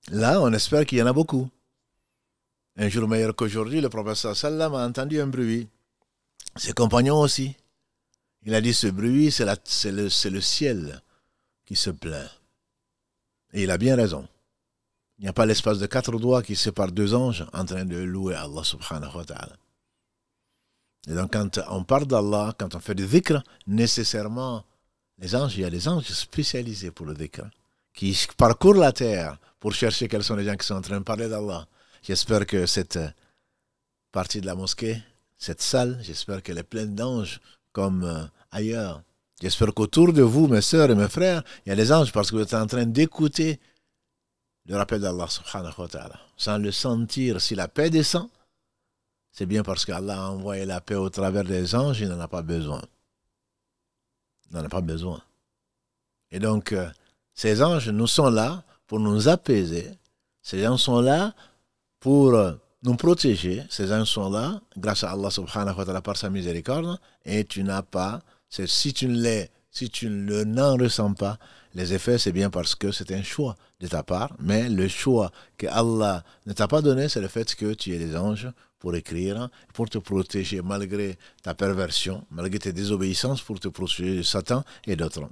Là, on espère qu'il y en a beaucoup. Un jour meilleur qu'aujourd'hui, le prophète sallam a entendu un bruit. Ses compagnons aussi. Il a dit, ce bruit, c'est le ciel qui se plaint. Et il a bien raison. Il n'y a pas l'espace de 4 doigts qui sépare deux anges en train de louer Allah subhanahu wa ta'ala. Et donc quand on parle d'Allah, quand on fait du dhikr, nécessairement, les anges, il y a des anges spécialisés pour le dhikr, qui parcourent la terre pour chercher quels sont les gens qui sont en train de parler d'Allah. J'espère que cette partie de la mosquée, cette salle, j'espère qu'elle est pleine d'anges comme ailleurs. J'espère qu'autour de vous, mes sœurs et mes frères, il y a des anges parce que vous êtes en train d'écouter le rappel d'Allah subhanahu wa ta'ala. Sans le sentir, si la paix descend, c'est bien parce qu'Allah a envoyé la paix au travers des anges, il n'en a pas besoin. Il n'en a pas besoin. Et donc, ces anges nous sont là pour nous apaiser. Ces anges sont là pour nous protéger. Ces anges sont là, grâce à Allah subhanahu wa ta'ala, par sa miséricorde. Et tu n'as pas, si tu n'en ressens pas les effets, c'est bien parce que c'est un choix de ta part. Mais le choix que Allah ne t'a pas donné, c'est le fait que tu aies des anges pour écrire, pour te protéger malgré ta perversion, malgré tes désobéissances, pour te protéger de Satan et d'autres.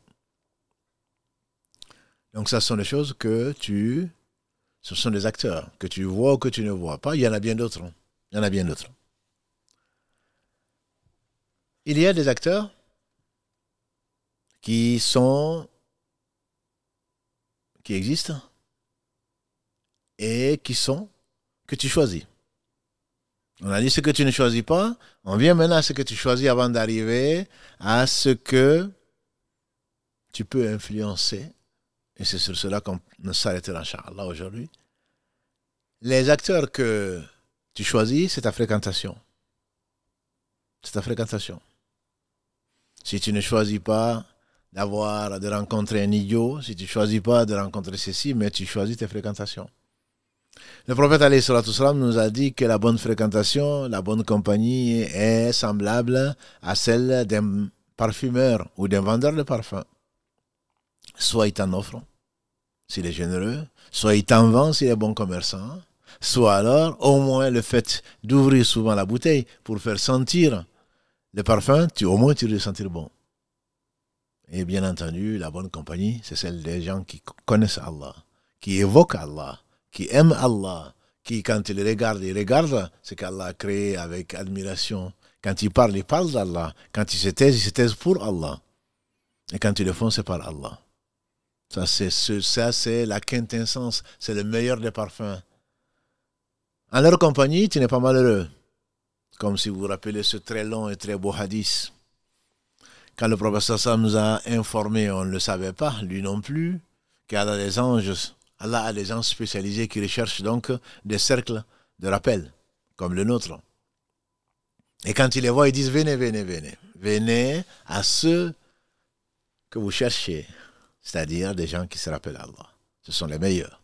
Donc ça sont des choses ce sont des acteurs que tu vois ou que tu ne vois pas. Il y en a bien d'autres. Il y en a bien d'autres. Il y a des acteurs qui existent et que tu choisis. On a dit ce que tu ne choisis pas. On vient maintenant à ce que tu choisis avant d'arriver à ce que tu peux influencer et c'est sur cela qu'on s'arrêtera, Inch'Allah, aujourd'hui. Les acteurs que tu choisis, c'est ta fréquentation. C'est ta fréquentation. Si tu ne choisis pas de rencontrer un idiot, si tu ne choisis pas de rencontrer ceci, mais tu choisis tes fréquentations. Le prophète alayhi salatu wassalam nous a dit que la bonne fréquentation, la bonne compagnie est semblable à celle d'un parfumeur ou d'un vendeur de parfums. Soit il t'en offre, s'il est généreux, soit il t'en vend s'il est bon commerçant, soit alors au moins le fait d'ouvrir souvent la bouteille pour faire sentir le parfum, au moins tu le sentir bon. Et bien entendu, la bonne compagnie, c'est celle des gens qui connaissent Allah, qui évoquent Allah, qui aiment Allah, qui quand ils regardent ce qu'Allah a créé avec admiration. Quand ils parlent d'Allah. Quand ils se taisent pour Allah. Et quand ils le font, c'est par Allah. Ça, c'est la quintessence, c'est le meilleur des parfums. En leur compagnie, tu n'es pas malheureux. Comme si vous vous rappelez ce très long et très beau hadith. Quand le prophète sallam nous a informé, on ne le savait pas, lui non plus, qu'Allah a des anges spécialisés qui recherchent donc des cercles de rappel, comme le nôtre. Et quand ils les voient, ils disent, venez, venez, venez. Venez à ceux que vous cherchez, c'est-à-dire des gens qui se rappellent Allah. Ce sont les meilleurs.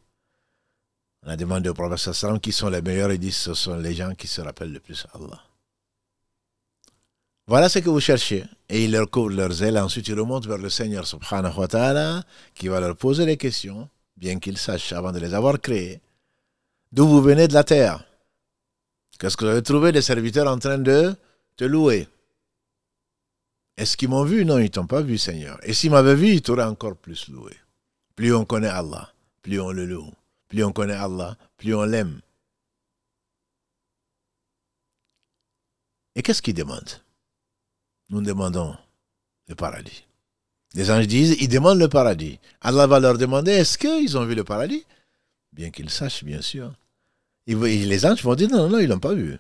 On a demandé au prophète sallam qui sont les meilleurs, ils disent, ce sont les gens qui se rappellent le plus Allah. Voilà ce que vous cherchez. Et ils leur couvrent leurs ailes. Ensuite, ils remontent vers le Seigneur subhanahu wa ta'ala qui va leur poser les questions, bien qu'ils sachent avant de les avoir créés, d'où vous venez de la terre. Qu'est-ce que vous avez trouvé des serviteurs en train de te louer? Est-ce qu'ils m'ont vu? Non, ils ne t'ont pas vu, Seigneur. Et s'ils m'avaient vu, ils t'auraient encore plus loué. Plus on connaît Allah, plus on le loue. Plus on connaît Allah, plus on l'aime. Et qu'est-ce qu'ils demandent? Nous demandons le paradis. Les anges disent, ils demandent le paradis. Allah va leur demander, est-ce qu'ils ont vu le paradis? Bien qu'ils sachent, bien sûr. Les anges vont dire, non, non, ils ne l'ont pas vu.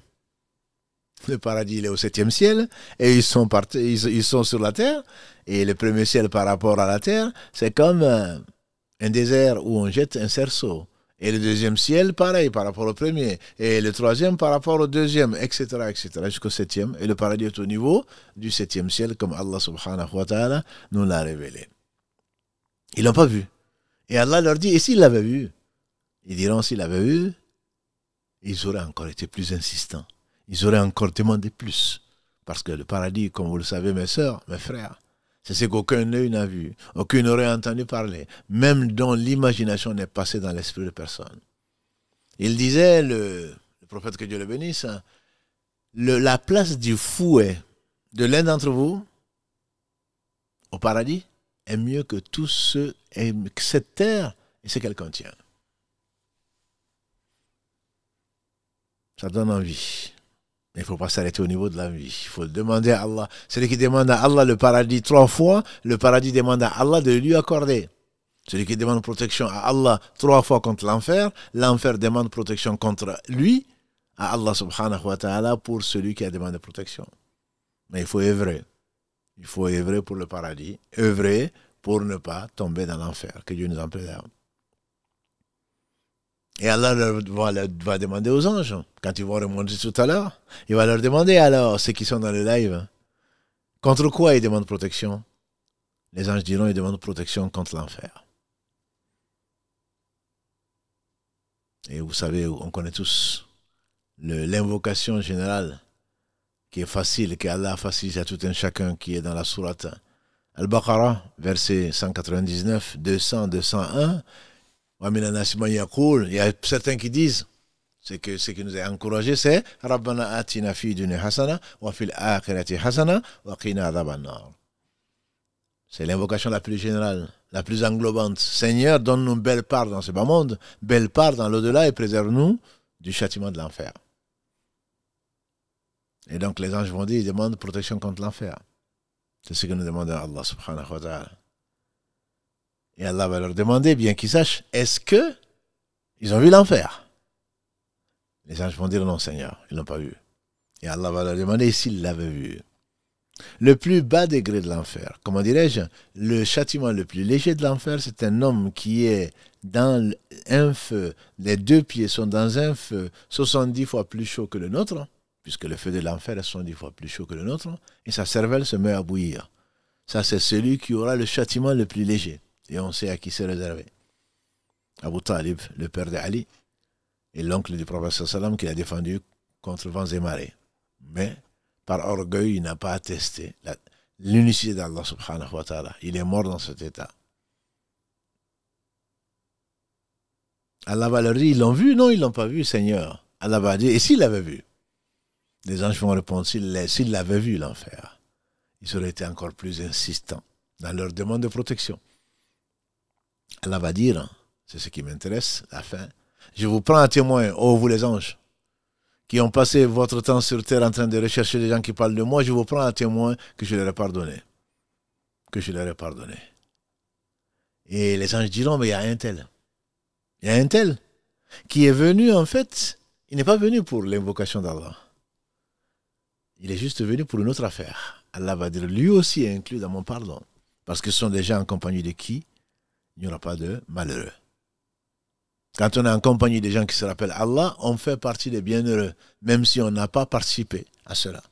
Le paradis, il est au 7e ciel, et ils sont sur la terre, et le premier ciel par rapport à la terre, c'est comme un désert où on jette un cerceau. Et le deuxième ciel, pareil, par rapport au premier. Et le troisième, par rapport au deuxième, etc., etc., jusqu'au 7e. Et le paradis est au niveau du 7e ciel, comme Allah subhanahu wa ta'ala nous l'a révélé. Ils ne l'ont pas vu. Et Allah leur dit, et s'ils l'avaient vu? Ils diront, s'ils l'avaient vu, ils auraient encore été plus insistants. Ils auraient encore demandé plus. Parce que le paradis, comme vous le savez, mes sœurs, mes frères, c'est ce qu'aucun œil n'a vu, aucun n'aurait entendu parler, même dont l'imagination n'est passée dans l'esprit de personne. Il disait, le prophète que Dieu le bénisse, la place du fouet de l'un d'entre vous au paradis est mieux que cette terre et ce qu'elle contient. Ça donne envie. Il ne faut pas s'arrêter au niveau de la vie. Il faut demander à Allah. Celui qui demande à Allah le paradis 3 fois, le paradis demande à Allah de lui accorder. Celui qui demande protection à Allah 3 fois contre l'enfer, l'enfer demande protection contre lui, à Allah subhanahu wa ta'ala pour celui qui a demandé protection. Mais il faut œuvrer. Il faut œuvrer pour le paradis, œuvrer pour ne pas tomber dans l'enfer. Que Dieu nous en préserve. Et Allah va demander aux anges, quand ils vont remonter tout à l'heure, il va leur demander alors, ceux qui sont dans le live, contre quoi ils demandent protection? Les anges diront, ils demandent protection contre l'enfer. Et vous savez, on connaît tous l'invocation générale qui est facile, que Allah facilite à tout un chacun qui est dans la sourate Al-Baqarah, verset 199, 200, 201. Il y a certains qui disent, ce qui nous a encouragé, c'est Rabbana atina fi dunya hasana wa fil akhirati hasana wa qina adhaban nar. C'est l'invocation la plus générale, la plus englobante. Seigneur, donne-nous une belle part dans ce bas monde, belle part dans l'au-delà et préserve-nous du châtiment de l'enfer. Et donc les anges vont dire, ils demandent protection contre l'enfer. C'est ce que nous demandons à Allah subhanahu wa ta'ala. Et Allah va leur demander, bien qu'ils sachent, est-ce qu'ils ont vu l'enfer? Les anges vont dire non, Seigneur, ils ne l'ont pas vu. Et Allah va leur demander s'ils l'avaient vu. Le plus bas degré de l'enfer, comment dirais-je, le châtiment le plus léger de l'enfer, c'est un homme qui est dans un feu, les deux pieds sont dans un feu 70 fois plus chaud que le nôtre, puisque le feu de l'enfer est 70 fois plus chaud que le nôtre, et sa cervelle se met à bouillir. Ça, c'est celui qui aura le châtiment le plus léger. Et on sait à qui c'est réservé. Abu Talib, le père d'Ali, et l'oncle du prophète sallam qui l'a défendu contre vents et marées. Mais, par orgueil, il n'a pas attesté l'unicité d'Allah subhanahu wa ta'ala. Il est mort dans cet état. Allah va leur dire, ils l'ont vu? Non, ils ne l'ont pas vu, Seigneur. Allah va dire, et s'il l'avait vu? Les anges vont répondre, s'ils l'avaient vu, l'enfer, ils auraient été encore plus insistants dans leur demande de protection. Allah va dire, c'est ce qui m'intéresse, la fin, je vous prends à témoin, ô vous les anges, qui ont passé votre temps sur terre en train de rechercher des gens qui parlent de moi, je vous prends à témoin que je leur ai pardonné. Que je leur ai pardonné. Et les anges diront, mais il y a un tel. Il y a un tel qui est venu, en fait, il n'est pas venu pour l'invocation d'Allah. Il est juste venu pour une autre affaire. Allah va dire, lui aussi est inclus dans mon pardon. Parce que ce sont des gens en compagnie de qui il n'y aura pas de malheureux. Quand on est en compagnie des gens qui se rappellent Allah, on fait partie des bienheureux, même si on n'a pas participé à cela.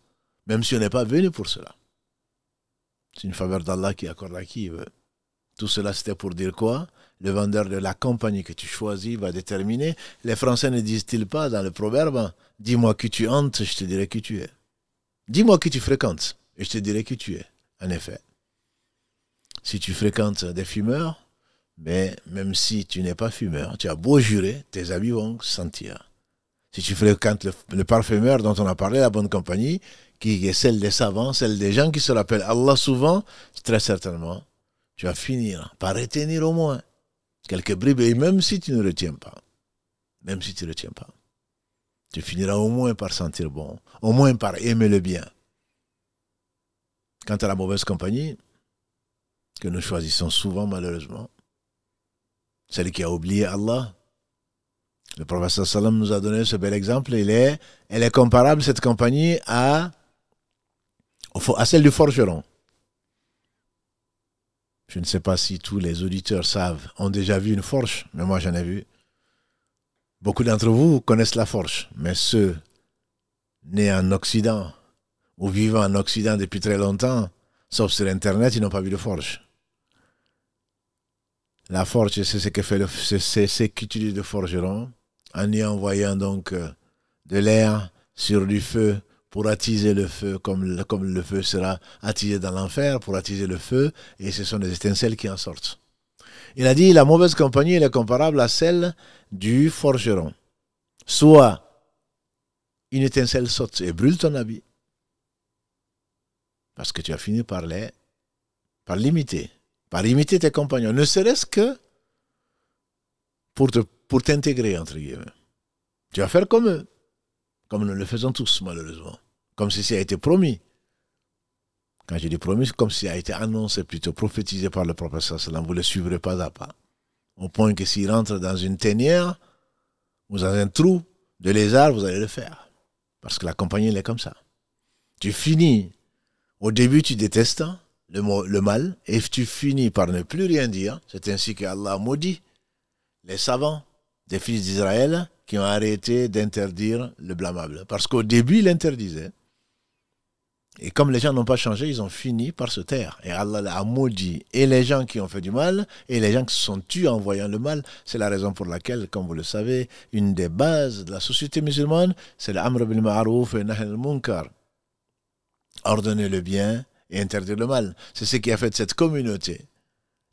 Même si on n'est pas venu pour cela. C'est une faveur d'Allah qui accorde à qui il veut. Tout cela, c'était pour dire quoi? Le vendeur de la compagnie que tu choisis va déterminer. Les Français ne disent-ils pas dans le proverbe, dis-moi qui tu hantes, je te dirai qui tu es. Dis-moi qui tu fréquentes, et je te dirai qui tu es. En effet, si tu fréquentes des fumeurs, mais même si tu n'es pas fumeur, tu as beau jurer, tes habits vont sentir. Si tu fréquentes le parfumeur dont on a parlé, la bonne compagnie, qui est celle des savants, celle des gens qui se rappellent Allah souvent, très certainement, tu vas finir par retenir au moins quelques bribes, et même si tu ne retiens pas, même si tu ne retiens pas, tu finiras au moins par sentir bon, au moins par aimer le bien. Quant à la mauvaise compagnie, que nous choisissons souvent malheureusement, celle qui a oublié Allah, le prophète sallam nous a donné ce bel exemple, elle est comparable, cette compagnie, à celle du forgeron. Je ne sais pas si tous les auditeurs ont déjà vu une forge, mais moi j'en ai vu. Beaucoup d'entre vous connaissent la forge, mais ceux nés en Occident ou vivant en Occident depuis très longtemps, sauf sur Internet, ils n'ont pas vu de forge. La forge, c'est ce qu'utilise le forgeron en y envoyant donc de l'air sur du feu pour attiser le feu, comme le feu sera attisé dans l'enfer, pour attiser le feu, et ce sont des étincelles qui en sortent. Il a dit, la mauvaise compagnie, elle est comparable à celle du forgeron. Soit une étincelle saute et brûle ton habit, parce que tu as fini par l'imiter tes compagnons, ne serait-ce que pour t'intégrer, entre guillemets. Tu vas faire comme eux, comme nous le faisons tous, malheureusement. Comme si ça a été promis. Quand je dis promis, c'est comme si ça a été annoncé, plutôt prophétisé par le prophète sallam. Vous ne le suivrez pas à pas. Au point que s'il rentre dans une tanière ou dans un trou de lézard, vous allez le faire. Parce que la compagnie, elle est comme ça. Tu finis, au début, tu détestes le mal, et tu finis par ne plus rien dire. C'est ainsi que Allah maudit les savants des fils d'Israël qui ont arrêté d'interdire le blâmable. Parce qu'au début, il interdisait. Et comme les gens n'ont pas changé, ils ont fini par se taire. Et Allah a maudit et les gens qui ont fait du mal, et les gens qui se sont tués en voyant le mal. C'est la raison pour laquelle, comme vous le savez, une des bases de la société musulmane, c'est l'amr bil ma'ruf et nahy al munkar. Ordonner le bien et interdire le mal. C'est ce qui a fait de cette communauté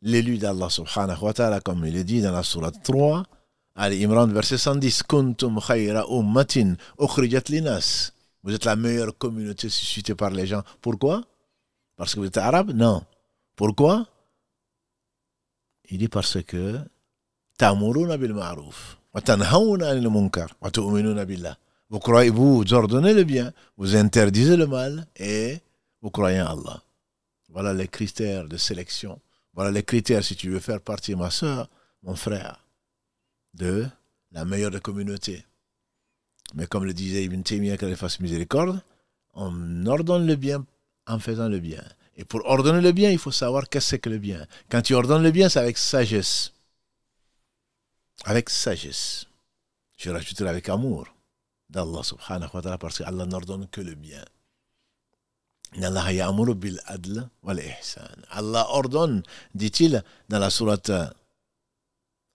l'élu d'Allah subhanahu wa ta'ala, comme il est dit dans la sourate 3, Al-Imran, verset 110, Kuntum khayra ummatin ukhrijat linas. Vous êtes la meilleure communauté suscitée par les gens. Pourquoi? Parce que vous êtes arabe? Non. Pourquoi? Il dit parce que ta'muruna bil ma'ruf wa tanhawna 'anil munkar wa tu'minuna billah. Vous croyez, vous ordonnez le bien, vous interdisez le mal et vous croyez en Allah. Voilà les critères de sélection. Voilà les critères, si tu veux faire partie, ma soeur, mon frère, de la meilleure des communautés. Mais comme le disait Ibn Taymiyyah, qu'elle fasse miséricorde, on ordonne le bien en faisant le bien. Et pour ordonner le bien, il faut savoir qu'est-ce que c'est que le bien. Quand tu ordonnes le bien, c'est avec sagesse. Avec sagesse. Je rajouterai avec amour d'Allah subhanahu wa ta'ala, parce qu'Allah n'ordonne que le bien. Allah ya'muru bil adl wal ihsan. Allah ordonne, dit-il dans la sourate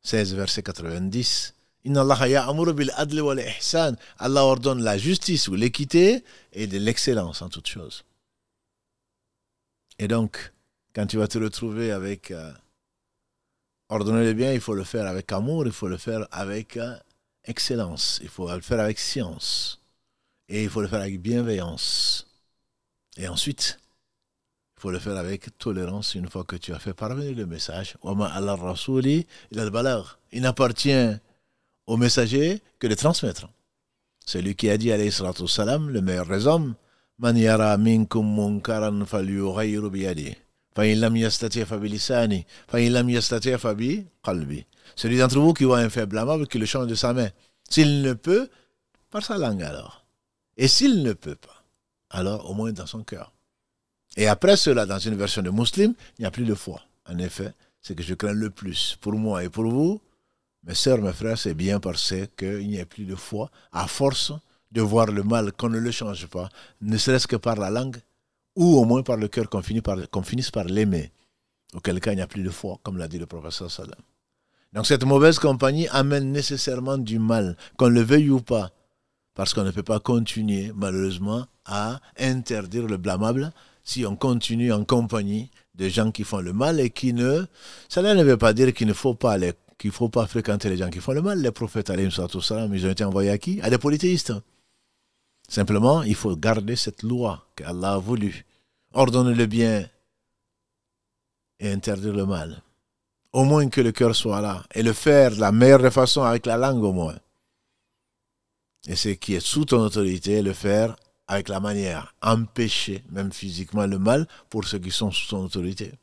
16, verset 90, Inna Allah ya'muru bil adl wal ihsan. Allah ordonne la justice ou l'équité et de l'excellence en toutes choses. Et donc, quand tu vas te retrouver avec ordonner le bien, il faut le faire avec amour, il faut le faire avec excellence, il faut le faire avec science, et il faut le faire avec bienveillance. Et ensuite, il faut le faire avec tolérance une fois que tu as fait parvenir le message. Il n'appartient au messager que de transmettre. Celui qui a dit, alayhi salatu wassalam, le meilleur des hommes, Man yara minkum munkaran falyughayyiru biyadihi. Fa in lam yastati' fa bilisani, fa in lam yastati' fa bi qalbi. Celui d'entre vous qui voit un fait blâmable, qui le change de sa main. S'il ne peut, par sa langue alors. Et s'il ne peut pas, alors au moins dans son cœur. Et après cela, dans une version de Muslim, il n'y a plus de foi. En effet, c'est que je crains le plus pour moi et pour vous, mes sœurs, mes frères, c'est bien parce qu'il n'y a plus de foi, à force de voir le mal, qu'on ne le change pas, ne serait-ce que par la langue, ou au moins par le cœur, qu'on finisse par l'aimer. Auquel cas, il n'y a plus de foi, comme l'a dit le professeur Salam. Donc cette mauvaise compagnie amène nécessairement du mal, qu'on le veuille ou pas, parce qu'on ne peut pas continuer, malheureusement, à interdire le blâmable si on continue en compagnie de gens qui font le mal et qui ne... Cela ne veut pas dire qu'il ne faut pas fréquenter les gens qui font le mal. Les prophètes, alayhi salam, ils ont été envoyés à qui? À des polythéistes. Simplement, il faut garder cette loi qu'Allah a voulu. Ordonner le bien et interdire le mal. Au moins que le cœur soit là. Et le faire de la meilleure façon avec la langue au moins. Et ce qui est sous ton autorité, le faire avec la manière. Empêcher, même physiquement, le mal pour ceux qui sont sous son autorité.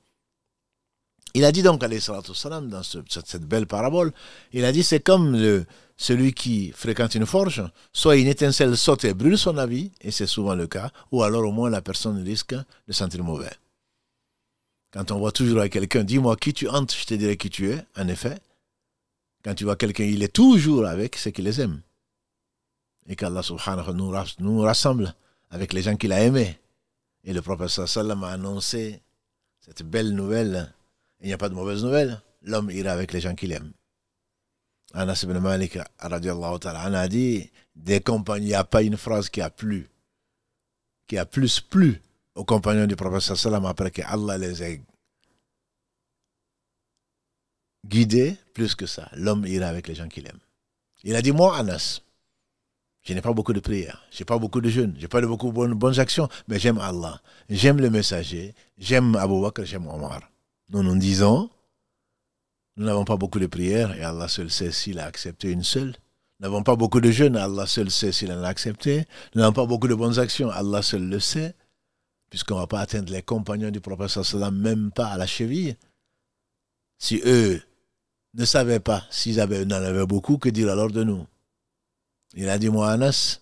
Il a dit donc, alayhi salatu wassalam, dans cette belle parabole, il a dit, c'est comme celui qui fréquente une forge, soit une étincelle saute et brûle son habit, et c'est souvent le cas, ou alors au moins la personne risque de sentir mauvais. Quand on voit toujours à quelqu'un, dis-moi qui tu hantes, je te dirai qui tu es, en effet. Quand tu vois quelqu'un, il est toujours avec ceux qui les aiment. Et qu'Allah subhanahu wa ta'ala nous rassemble avec les gens qu'il a aimés. Et le prophète sallam a annoncé cette belle nouvelle. Il n'y a pas de mauvaise nouvelle. L'homme ira avec les gens qu'il aime. Anas ibn Malik radiallahu ta'ala a dit, des compagnons, il n'y a pas une phrase qui a plus plu aux compagnons du prophète sallam après que Allah les ait guidés plus que ça. L'homme ira avec les gens qu'il aime. Il a dit, moi Anas, je n'ai pas beaucoup de prières, je n'ai pas beaucoup de jeûnes, je n'ai pas beaucoup de bonnes actions, mais j'aime Allah, j'aime le messager, j'aime Abu Bakr, j'aime Omar. Nous disons, nous n'avons pas beaucoup de prières et Allah seul sait s'il a accepté une seule. Nous n'avons pas beaucoup de jeûnes, Allah seul sait s'il en a accepté. Nous n'avons pas beaucoup de bonnes actions, Allah seul le sait, puisqu'on ne va pas atteindre les compagnons du prophète sallam, même pas à la cheville. Si eux ne savaient pas, s'ils en avaient beaucoup, que dire alors de nous? Il a dit, moi Anas,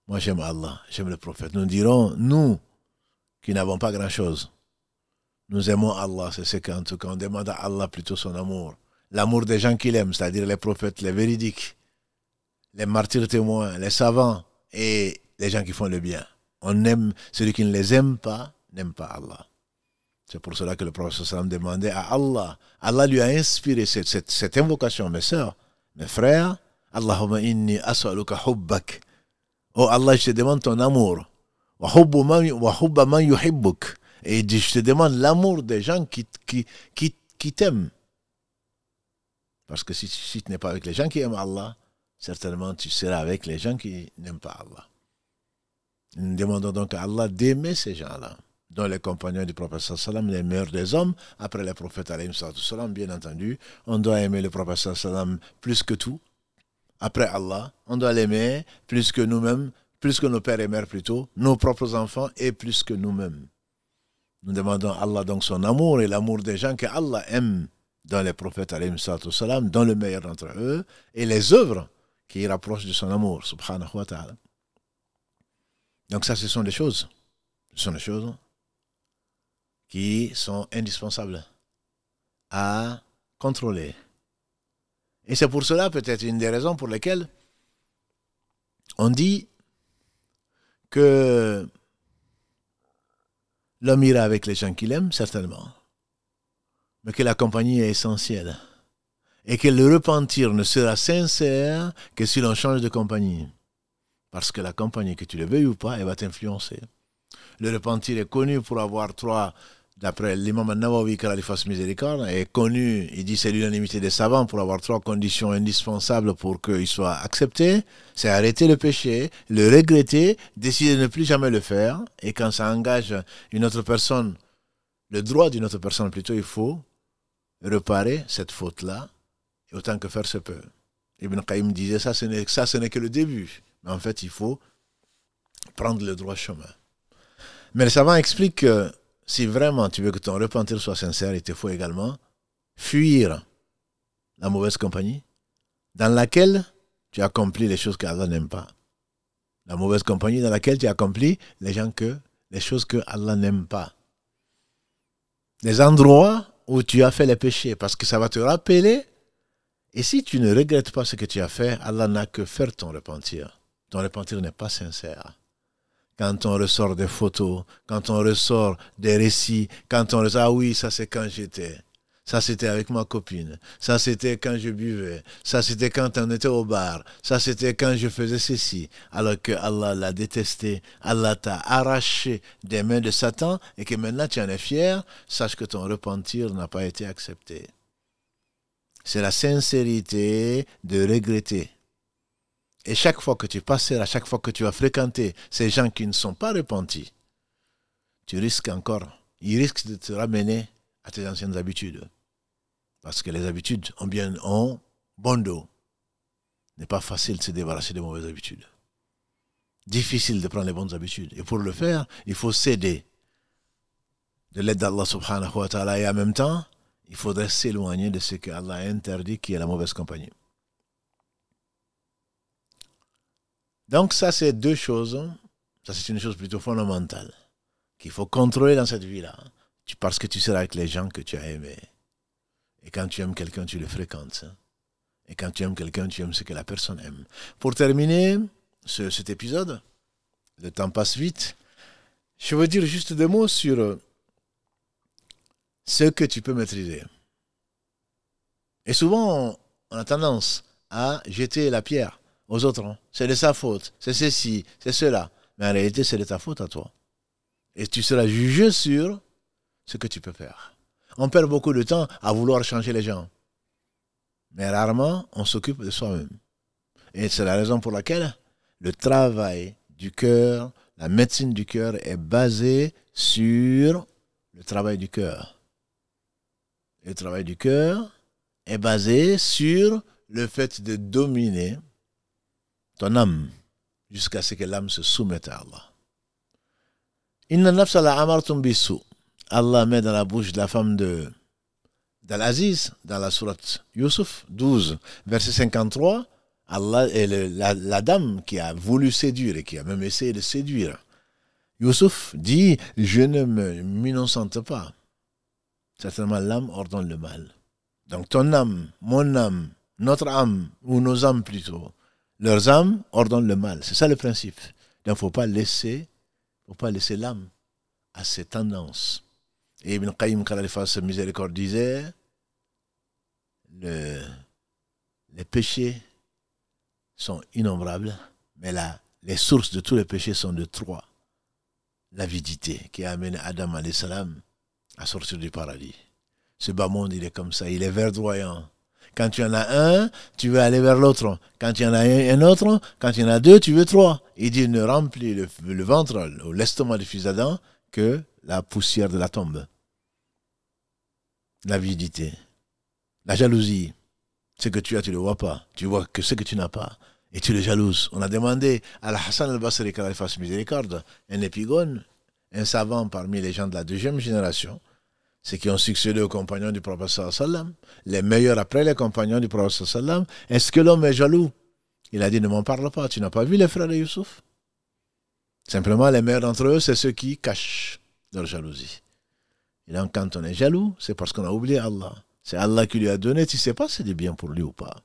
moi j'aime Allah, j'aime le prophète. Nous dirons, nous qui n'avons pas grand-chose, nous aimons Allah, c'est ce qu'en tout cas on demande à Allah plutôt son amour. L'amour des gens qu'il aime, c'est-à-dire les prophètes, les véridiques, les martyrs témoins, les savants et les gens qui font le bien. On aime, celui qui ne les aime pas, n'aime pas Allah. C'est pour cela que le prophète sallam demandait à Allah. Allah lui a inspiré cette invocation, mes sœurs, mes frères. Allahumma inni as'aluka hubbak. Oh Allah, je te demande ton amour. Wa hubba man yuhibbuk. Et je te demande l'amour des gens qui t'aiment. Parce que si tu n'es pas avec les gens qui aiment Allah, certainement tu seras avec les gens qui n'aiment pas Allah. Nous demandons donc à Allah d'aimer ces gens-là, dont les compagnons du prophète sallam, les meilleurs des hommes, après les prophètes alayhi sallam, bien entendu. On doit aimer le prophète sallam plus que tout. Après Allah, on doit l'aimer plus que nous-mêmes, plus que nos pères et mères plutôt, nos propres enfants et plus que nous-mêmes. Nous demandons à Allah donc son amour et l'amour des gens que Allah aime dans les prophètes alayhi salam, dans le meilleur d'entre eux, et les œuvres qui rapprochent de son amour, subhanahu wa ta'ala. Donc ça, ce sont des choses. Ce sont des choses qui sont indispensables à contrôler. Et c'est pour cela peut-être une des raisons pour lesquelles on dit que l'homme ira avec les gens qu'il aime, certainement, mais que la compagnie est essentielle. Et que le repentir ne sera sincère que si l'on change de compagnie. Parce que la compagnie, que tu le veuilles ou pas, elle va t'influencer. Le repentir est connu pour avoir trois, d'après l'imam An-Nawawi, qu'Allah lui fasse miséricorde, est connu, il dit c'est l'unanimité des savants, pour avoir trois conditions indispensables pour qu'il soit accepté. C'est arrêter le péché, le regretter, décider de ne plus jamais le faire. Et quand ça engage une autre personne, le droit d'une autre personne plutôt, il faut réparer cette faute-là, autant que faire se peut. Ibn Qayyim disait ça, ce n'est que le début. Mais en fait, il faut prendre le droit chemin. Mais le savant explique que si vraiment tu veux que ton repentir soit sincère, il te faut également fuir la mauvaise compagnie dans laquelle tu accomplis les choses qu'Allah n'aime pas. La mauvaise compagnie dans laquelle tu accomplis les choses que Allah n'aime pas. Les endroits où tu as fait les péchés, parce que ça va te rappeler. Et si tu ne regrettes pas ce que tu as fait, Allah n'a que faire ton repentir. Ton repentir n'est pas sincère. Quand on ressort des photos, quand on ressort des récits, quand on ressort, ah oui, ça c'est quand j'étais. Ça c'était avec ma copine. Ça c'était quand je buvais. Ça c'était quand on était au bar. Ça c'était quand je faisais ceci. Alors que Allah l'a détesté. Allah t'a arraché des mains de Satan et que maintenant tu en es fier. Sache que ton repentir n'a pas été accepté. C'est la sincérité de regretter. Et chaque fois que tu passeras, chaque fois que tu vas fréquenter ces gens qui ne sont pas repentis, ils risquent de te ramener à tes anciennes habitudes. Parce que les habitudes ont bon dos. Il n'est pas facile de se débarrasser des mauvaises habitudes. Difficile de prendre les bonnes habitudes. Et pour le faire, il faut céder de l'aide d'Allah subhanahu wa ta'ala et en même temps, il faudrait s'éloigner de ce que Allah a interdit, qui est la mauvaise compagnie. Donc ça, c'est deux choses. Ça, c'est une chose plutôt fondamentale qu'il faut contrôler dans cette vie-là. Parce que tu seras avec les gens que tu as aimés. Et quand tu aimes quelqu'un, tu le fréquentes. Et quand tu aimes quelqu'un, tu aimes ce que la personne aime. Pour terminer cet épisode, le temps passe vite, je veux dire juste deux mots sur ce que tu peux maîtriser. Et souvent, on a tendance à jeter la pierre aux autres. C'est de sa faute, c'est ceci, c'est cela. Mais en réalité, c'est de ta faute à toi. Et tu seras jugé sur ce que tu peux faire. On perd beaucoup de temps à vouloir changer les gens. Mais rarement, on s'occupe de soi-même. Et c'est la raison pour laquelle le travail du cœur, la médecine du cœur est basée sur le travail du cœur. Et le travail du cœur est basé sur le fait de dominer ton âme jusqu'à ce que l'âme se soumette à Allah. Inna nafsa la amartum bisu. Allah met dans la bouche de la femme d'Al-Aziz, dans la sourate Yusuf 12, verset 53, Allah est la dame qui a voulu séduire et qui a même essayé de séduire. Yusuf dit, je ne m'innocente pas. Certainement, l'âme ordonne le mal. Donc ton âme, mon âme, notre âme, ou nos âmes plutôt, leurs âmes ordonnent le mal. C'est ça le principe. Donc il ne faut pas laisser l'âme à ses tendances. Et Ibn Qayyim, quand il fasse miséricorde, disait, les péchés sont innombrables, mais les sources de tous les péchés sont de trois. L'avidité qui a amené Adam alayhi salam à sortir du paradis. Ce bas monde, il est comme ça, il est verdoyant. Quand tu en as un, tu veux aller vers l'autre. Quand tu en as un autre, quand il y en a deux, tu veux trois. Il dit, ne remplit le ventre ou l'estomac du fils d'Adam que la poussière de la tombe. L'avidité, la jalousie. Ce que tu as, tu ne le vois pas. Tu vois que ce que tu n'as pas. Et tu le jalouses. On a demandé à Al-Hassan al-Basri, qu'Allah fasse miséricorde, un épigone, un savant parmi les gens de la deuxième génération, ceux qui ont succédé aux compagnons du prophète sallam, les meilleurs après les compagnons du prophète sallam. Est-ce que l'homme est jaloux? Il a dit, ne m'en parle pas. Tu n'as pas vu les frères de Youssouf? Simplement, les meilleurs d'entre eux, c'est ceux qui cachent leur jalousie. Et donc, quand on est jaloux, c'est parce qu'on a oublié Allah. C'est Allah qui lui a donné, tu ne sais pas si c'est du bien pour lui ou pas.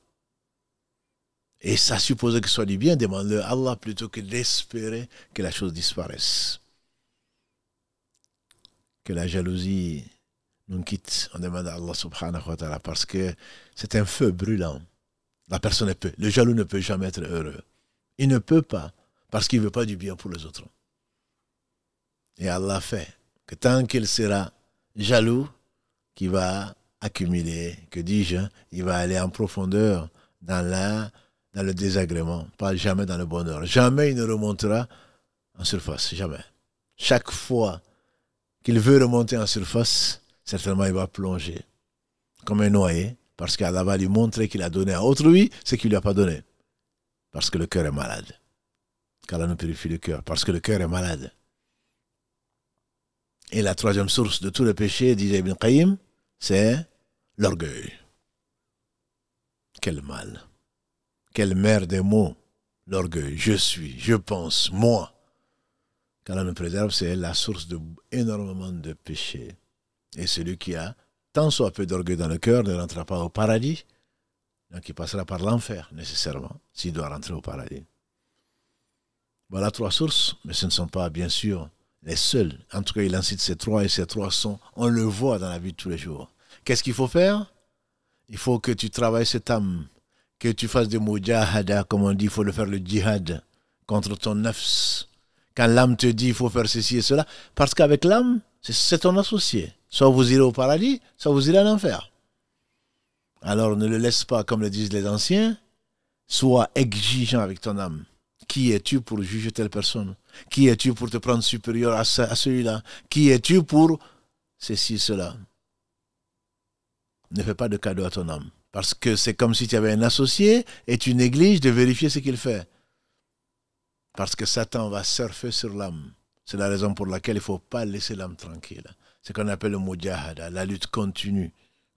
Et ça suppose que ce soit du bien, demande-le à Allah plutôt que d'espérer que la chose disparaisse. Que la jalousie nous quitte, on demande à Allah subhanahu wa ta'ala, parce que c'est un feu brûlant. La personne le jaloux ne peut jamais être heureux. Il ne peut pas, parce qu'il ne veut pas du bien pour les autres. Et Allah fait que tant qu'il sera jaloux, qu'il va accumuler, que dis-je, il va aller en profondeur dans le désagrément, pas jamais dans le bonheur. Jamais il ne remontera en surface, jamais. Chaque fois qu'il veut remonter en surface, certainement il va plonger comme un noyé, parce qu'Allah va lui montrer qu'il a donné à autrui ce qu'il ne lui a pas donné. Parce que le cœur est malade. Qu'Allah nous purifie le cœur, parce que le cœur est malade. Et la troisième source de tous les péchés, disait Ibn Qayyim, c'est l'orgueil. Quel mal. Quelle mer des mots. L'orgueil. Je suis, je pense, moi. Qu'Allah nous préserve, c'est la source d'énormément de péchés. Et celui qui a tant soit peu d'orgueil dans le cœur ne rentrera pas au paradis. Donc il passera par l'enfer, nécessairement, s'il doit rentrer au paradis. Voilà trois sources, mais ce ne sont pas, bien sûr, les seuls. En tout cas, il en cite ces trois, et ces trois sont, on le voit dans la vie de tous les jours. Qu'est-ce qu'il faut faire? Il faut que tu travailles cette âme, que tu fasses des mujahada, comme on dit, il faut le faire le djihad contre ton nafs. Quand l'âme te dit il faut faire ceci et cela, parce qu'avec l'âme, c'est ton associé. Soit vous irez au paradis, soit vous irez en enfer. Alors ne le laisse pas, comme le disent les anciens, sois exigeant avec ton âme. Qui es-tu pour juger telle personne? Qui es-tu pour te prendre supérieur à celui-là? Qui es-tu pour ceci, cela? Ne fais pas de cadeau à ton âme. Parce que c'est comme si tu avais un associé et tu négliges de vérifier ce qu'il fait. Parce que Satan va surfer sur l'âme. C'est la raison pour laquelle il ne faut pas laisser l'âme tranquille. C'est ce qu'on appelle le mujahada, la lutte continue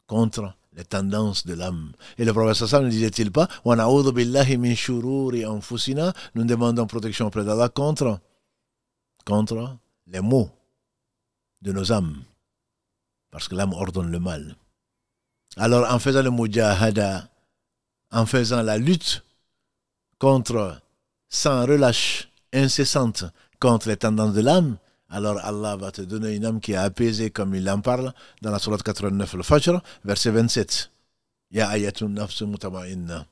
contre les tendances de l'âme. Et le prophète sallallahu ne disait-il pas « Wa na'udhu billahi min shururi anfusina » nous demandons protection auprès d'Allah contre les maux de nos âmes. Parce que l'âme ordonne le mal. Alors en faisant le mujahada, en faisant la lutte contre, sans relâche, incessante, contre les tendances de l'âme, alors Allah va te donner une âme qui est apaisée comme il en parle dans la sourate 89, le Fajr, verset 27. Ya ayatun nafsu mutama'inna.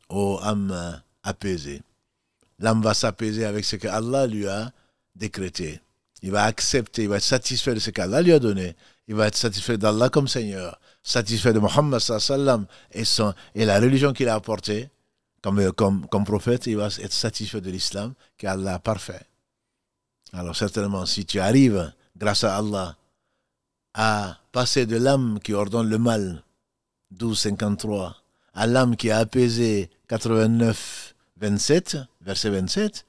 Ô âme apaisée. L'âme va s'apaiser avec ce que Allah lui a décrété. Il va accepter, il va être satisfait de ce qu'Allah lui a donné. Il va être satisfait d'Allah comme Seigneur, satisfait de Muhammad sallam et la religion qu'il a apportée comme prophète. Il va être satisfait de l'islam qu'Allah a parfait. Alors certainement, si tu arrives, grâce à Allah, à passer de l'âme qui ordonne le mal, 12,53, à l'âme qui a apaisé 89, 27, verset 27,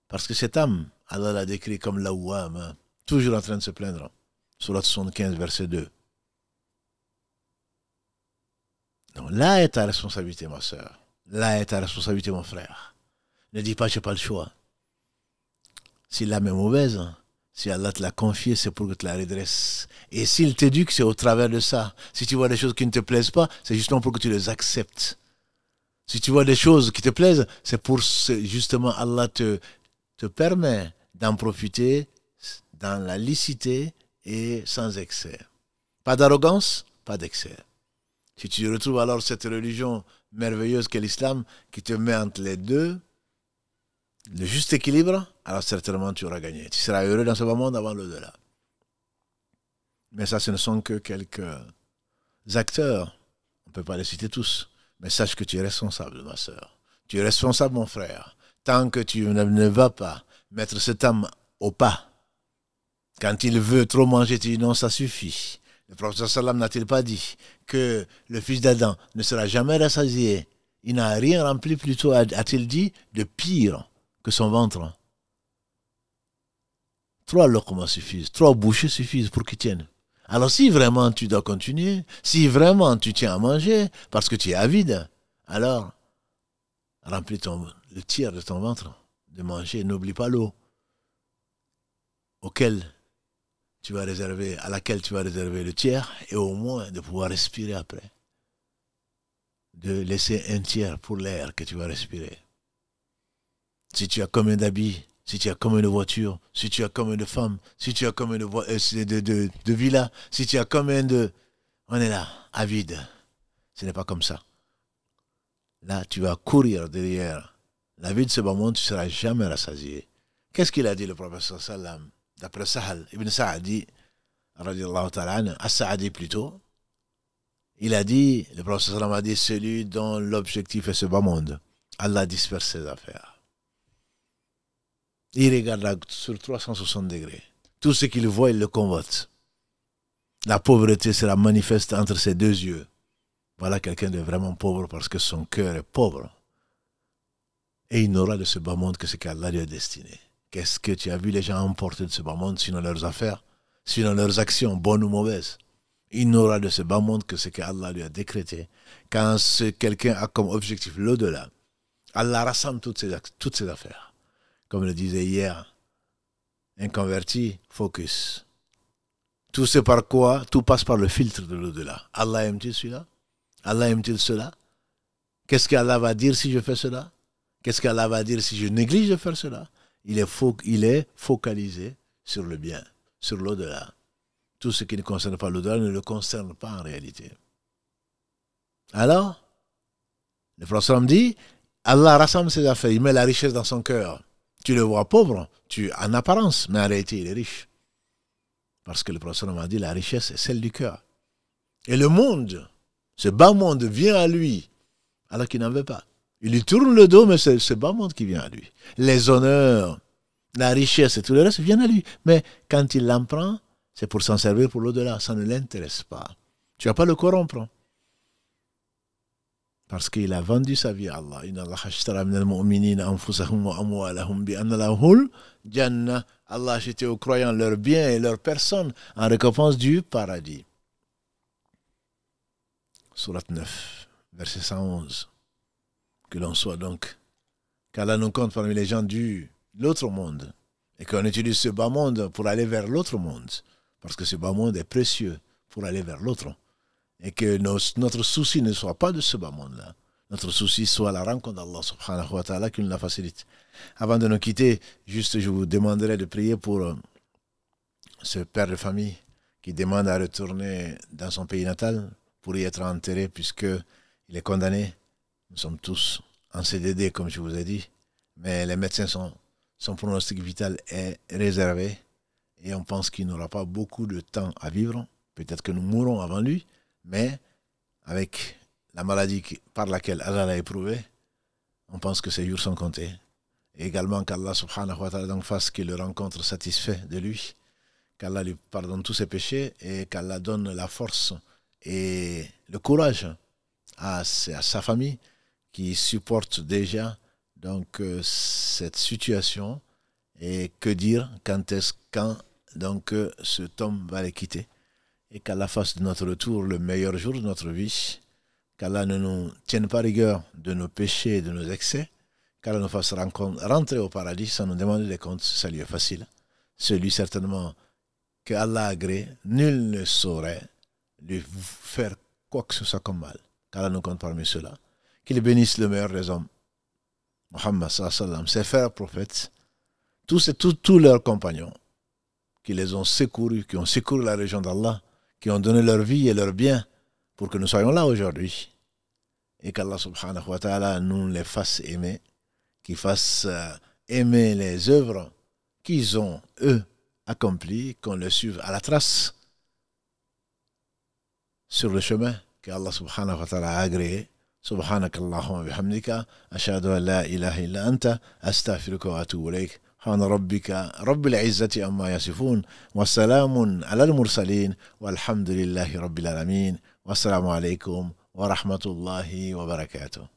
parce que cette âme, Allah l'a décrit comme l'awwam, toujours en train de se plaindre. Sourate 75, verset 2. Donc là est ta responsabilité, ma soeur. Là est ta responsabilité, mon frère. Ne dis pas, je n'ai pas le choix. Si l'âme est mauvaise, si Allah te l'a confiée, c'est pour que tu la redresses. Et s'il t'éduque, c'est au travers de ça. Si tu vois des choses qui ne te plaisent pas, c'est justement pour que tu les acceptes. Si tu vois des choses qui te plaisent, c'est pour justement Allah te permet d'en profiter dans la licité et sans excès. Pas d'arrogance, pas d'excès. Si tu retrouves alors cette religion merveilleuse qu'est l'islam, qui te met entre les deux, le juste équilibre, alors certainement tu auras gagné. Tu seras heureux dans ce monde avant l'au-delà. Mais ça, ce ne sont que quelques acteurs. On ne peut pas les citer tous. Mais sache que tu es responsable, ma soeur. Tu es responsable, mon frère. Tant que tu ne vas pas mettre cet âme au pas, quand il veut trop manger, tu dis non, ça suffit. Le prophète sallam n'a-t-il pas dit que le fils d'Adam ne sera jamais rassasié? Il n'a rien rempli, plutôt a-t-il dit, de pire que son ventre. 3 loqmas suffisent, 3 bouchées suffisent pour qu'il tienne. Alors si vraiment tu dois continuer, si vraiment tu tiens à manger parce que tu es avide, alors remplis le tiers de ton ventre de manger, n'oublie pas l'eau à laquelle tu vas réserver le tiers et au moins de pouvoir respirer après. De laisser un tiers pour l'air que tu vas respirer. Si tu as combien d'habits, si tu as combien de voitures, si tu as combien de femmes, si tu as combien de villas, si tu as combien de... On est là, avide. Ce n'est pas comme ça. Là, tu vas courir derrière la vie de ce bas monde, tu ne seras jamais rassasié. Qu'est-ce qu'il a dit le prophète sallam d'après Sahal ibn Sa'adi, radiallahu ta'ala, As-Sa'adi plutôt, il a dit, le prophète sallam a dit, celui dont l'objectif est ce bas monde, Allah disperse ses affaires. Il regarde sur 360 degrés. Tout ce qu'il voit, il le convoite. La pauvreté sera manifeste entre ses deux yeux. Voilà quelqu'un de vraiment pauvre parce que son cœur est pauvre. Et il n'aura de ce bas monde que ce qu'Allah lui a destiné. Qu'est-ce que tu as vu les gens emporter de ce bas monde, sinon leurs affaires, sinon leurs actions, bonnes ou mauvaises? Il n'aura de ce bas monde que ce qu'Allah lui a décrété. Quand quelqu'un a comme objectif l'au-delà, Allah rassemble toutes ses affaires. Comme le disait hier, un converti, focus. Tout ce par quoi, tout passe par le filtre de l'au-delà. Allah aime-t-il celui-là? Allah aime-t-il cela? Qu'est-ce qu'Allah va dire si je fais cela? Qu'est-ce qu'Allah va dire si je néglige de faire cela? Il est focalisé sur le bien, sur l'au-delà. Tout ce qui ne concerne pas l'au-delà ne le concerne pas en réalité. Alors, le prophète dit, Allah rassemble ses affaires, il met la richesse dans son cœur. Tu le vois pauvre, en apparence, mais en réalité il est riche. Parce que le prophète m'a dit, la richesse est celle du cœur. Et le monde, ce bas monde vient à lui, alors qu'il n'en veut pas. Il lui tourne le dos, mais c'est ce bas monde qui vient à lui. Les honneurs, la richesse et tout le reste viennent à lui. Mais quand il l'en prend, c'est pour s'en servir pour l'au-delà. Ça ne l'intéresse pas. Tu ne vas pas le corrompre. Parce qu'il a vendu sa vie à Allah. Inna Allah ashtara minal mu'minina anfusahum wa amwalahum bi anna lahul jannah. Allah a acheté aux croyants leurs biens et leurs personnes en récompense du paradis. Sourate 9, verset 111. Que l'on soit donc, qu'Allah nous compte parmi les gens de l'autre monde et qu'on utilise ce bas monde pour aller vers l'autre monde. Parce que ce bas monde est précieux pour aller vers l'autre. Et que notre souci ne soit pas de ce bas monde-là. Notre souci soit la rencontre d'Allah subhanahu wa ta'ala qui nous la facilite. Avant de nous quitter, juste je vous demanderai de prier pour ce père de famille qui demande à retourner dans son pays natal pour y être enterré puisqu'il est condamné. Nous sommes tous en CDD comme je vous ai dit, mais les médecins son pronostic vital est réservé et on pense qu'il n'aura pas beaucoup de temps à vivre. Peut-être que nous mourrons avant lui, mais avec la maladie par laquelle Allah l'a éprouvé, on pense que ses jours sont comptés. Et également qu'Allah subhanahu wa ta'ala fasse qu'il le rencontre satisfait de lui, qu'Allah lui pardonne tous ses péchés et qu'Allah donne la force et le courage à sa famille qui supporte déjà donc cette situation. Et que dire quand cet homme va les quitter, et qu'Allah fasse de notre retour le meilleur jour de notre vie, qu'Allah ne nous tienne pas rigueur de nos péchés et de nos excès, qu'Allah nous fasse rentrer au paradis sans nous demander des comptes. Ça lui est facile. Celui certainement que Allah a agréé, nul ne saurait lui faire quoi que ce soit comme mal. Qu'Allah nous compte parmi ceux-là. Qu'il bénisse le meilleur des hommes, Muhammad sallallahu alayhi wa sallam, ses frères prophètes, tous leurs compagnons, qui les ont secourus, qui ont secouru la région d'Allah, qui ont donné leur vie et leur bien pour que nous soyons là aujourd'hui. Et qu'Allah subhanahu wa ta'ala nous les fasse aimer, qu'il fasse aimer les œuvres qu'ils ont, eux, accomplies, qu'on les suive à la trace sur le chemin qu'Allah subhanahu wa ta'ala a agréé. سبحانك اللهم وبحمدك أشهد أن لا إله إلا أنت أستغفرك وأتوب إليك سبحان ربك رب العزة عما يصفون وسلام على المرسلين والحمد لله رب العالمين والسلام عليكم ورحمة الله وبركاته.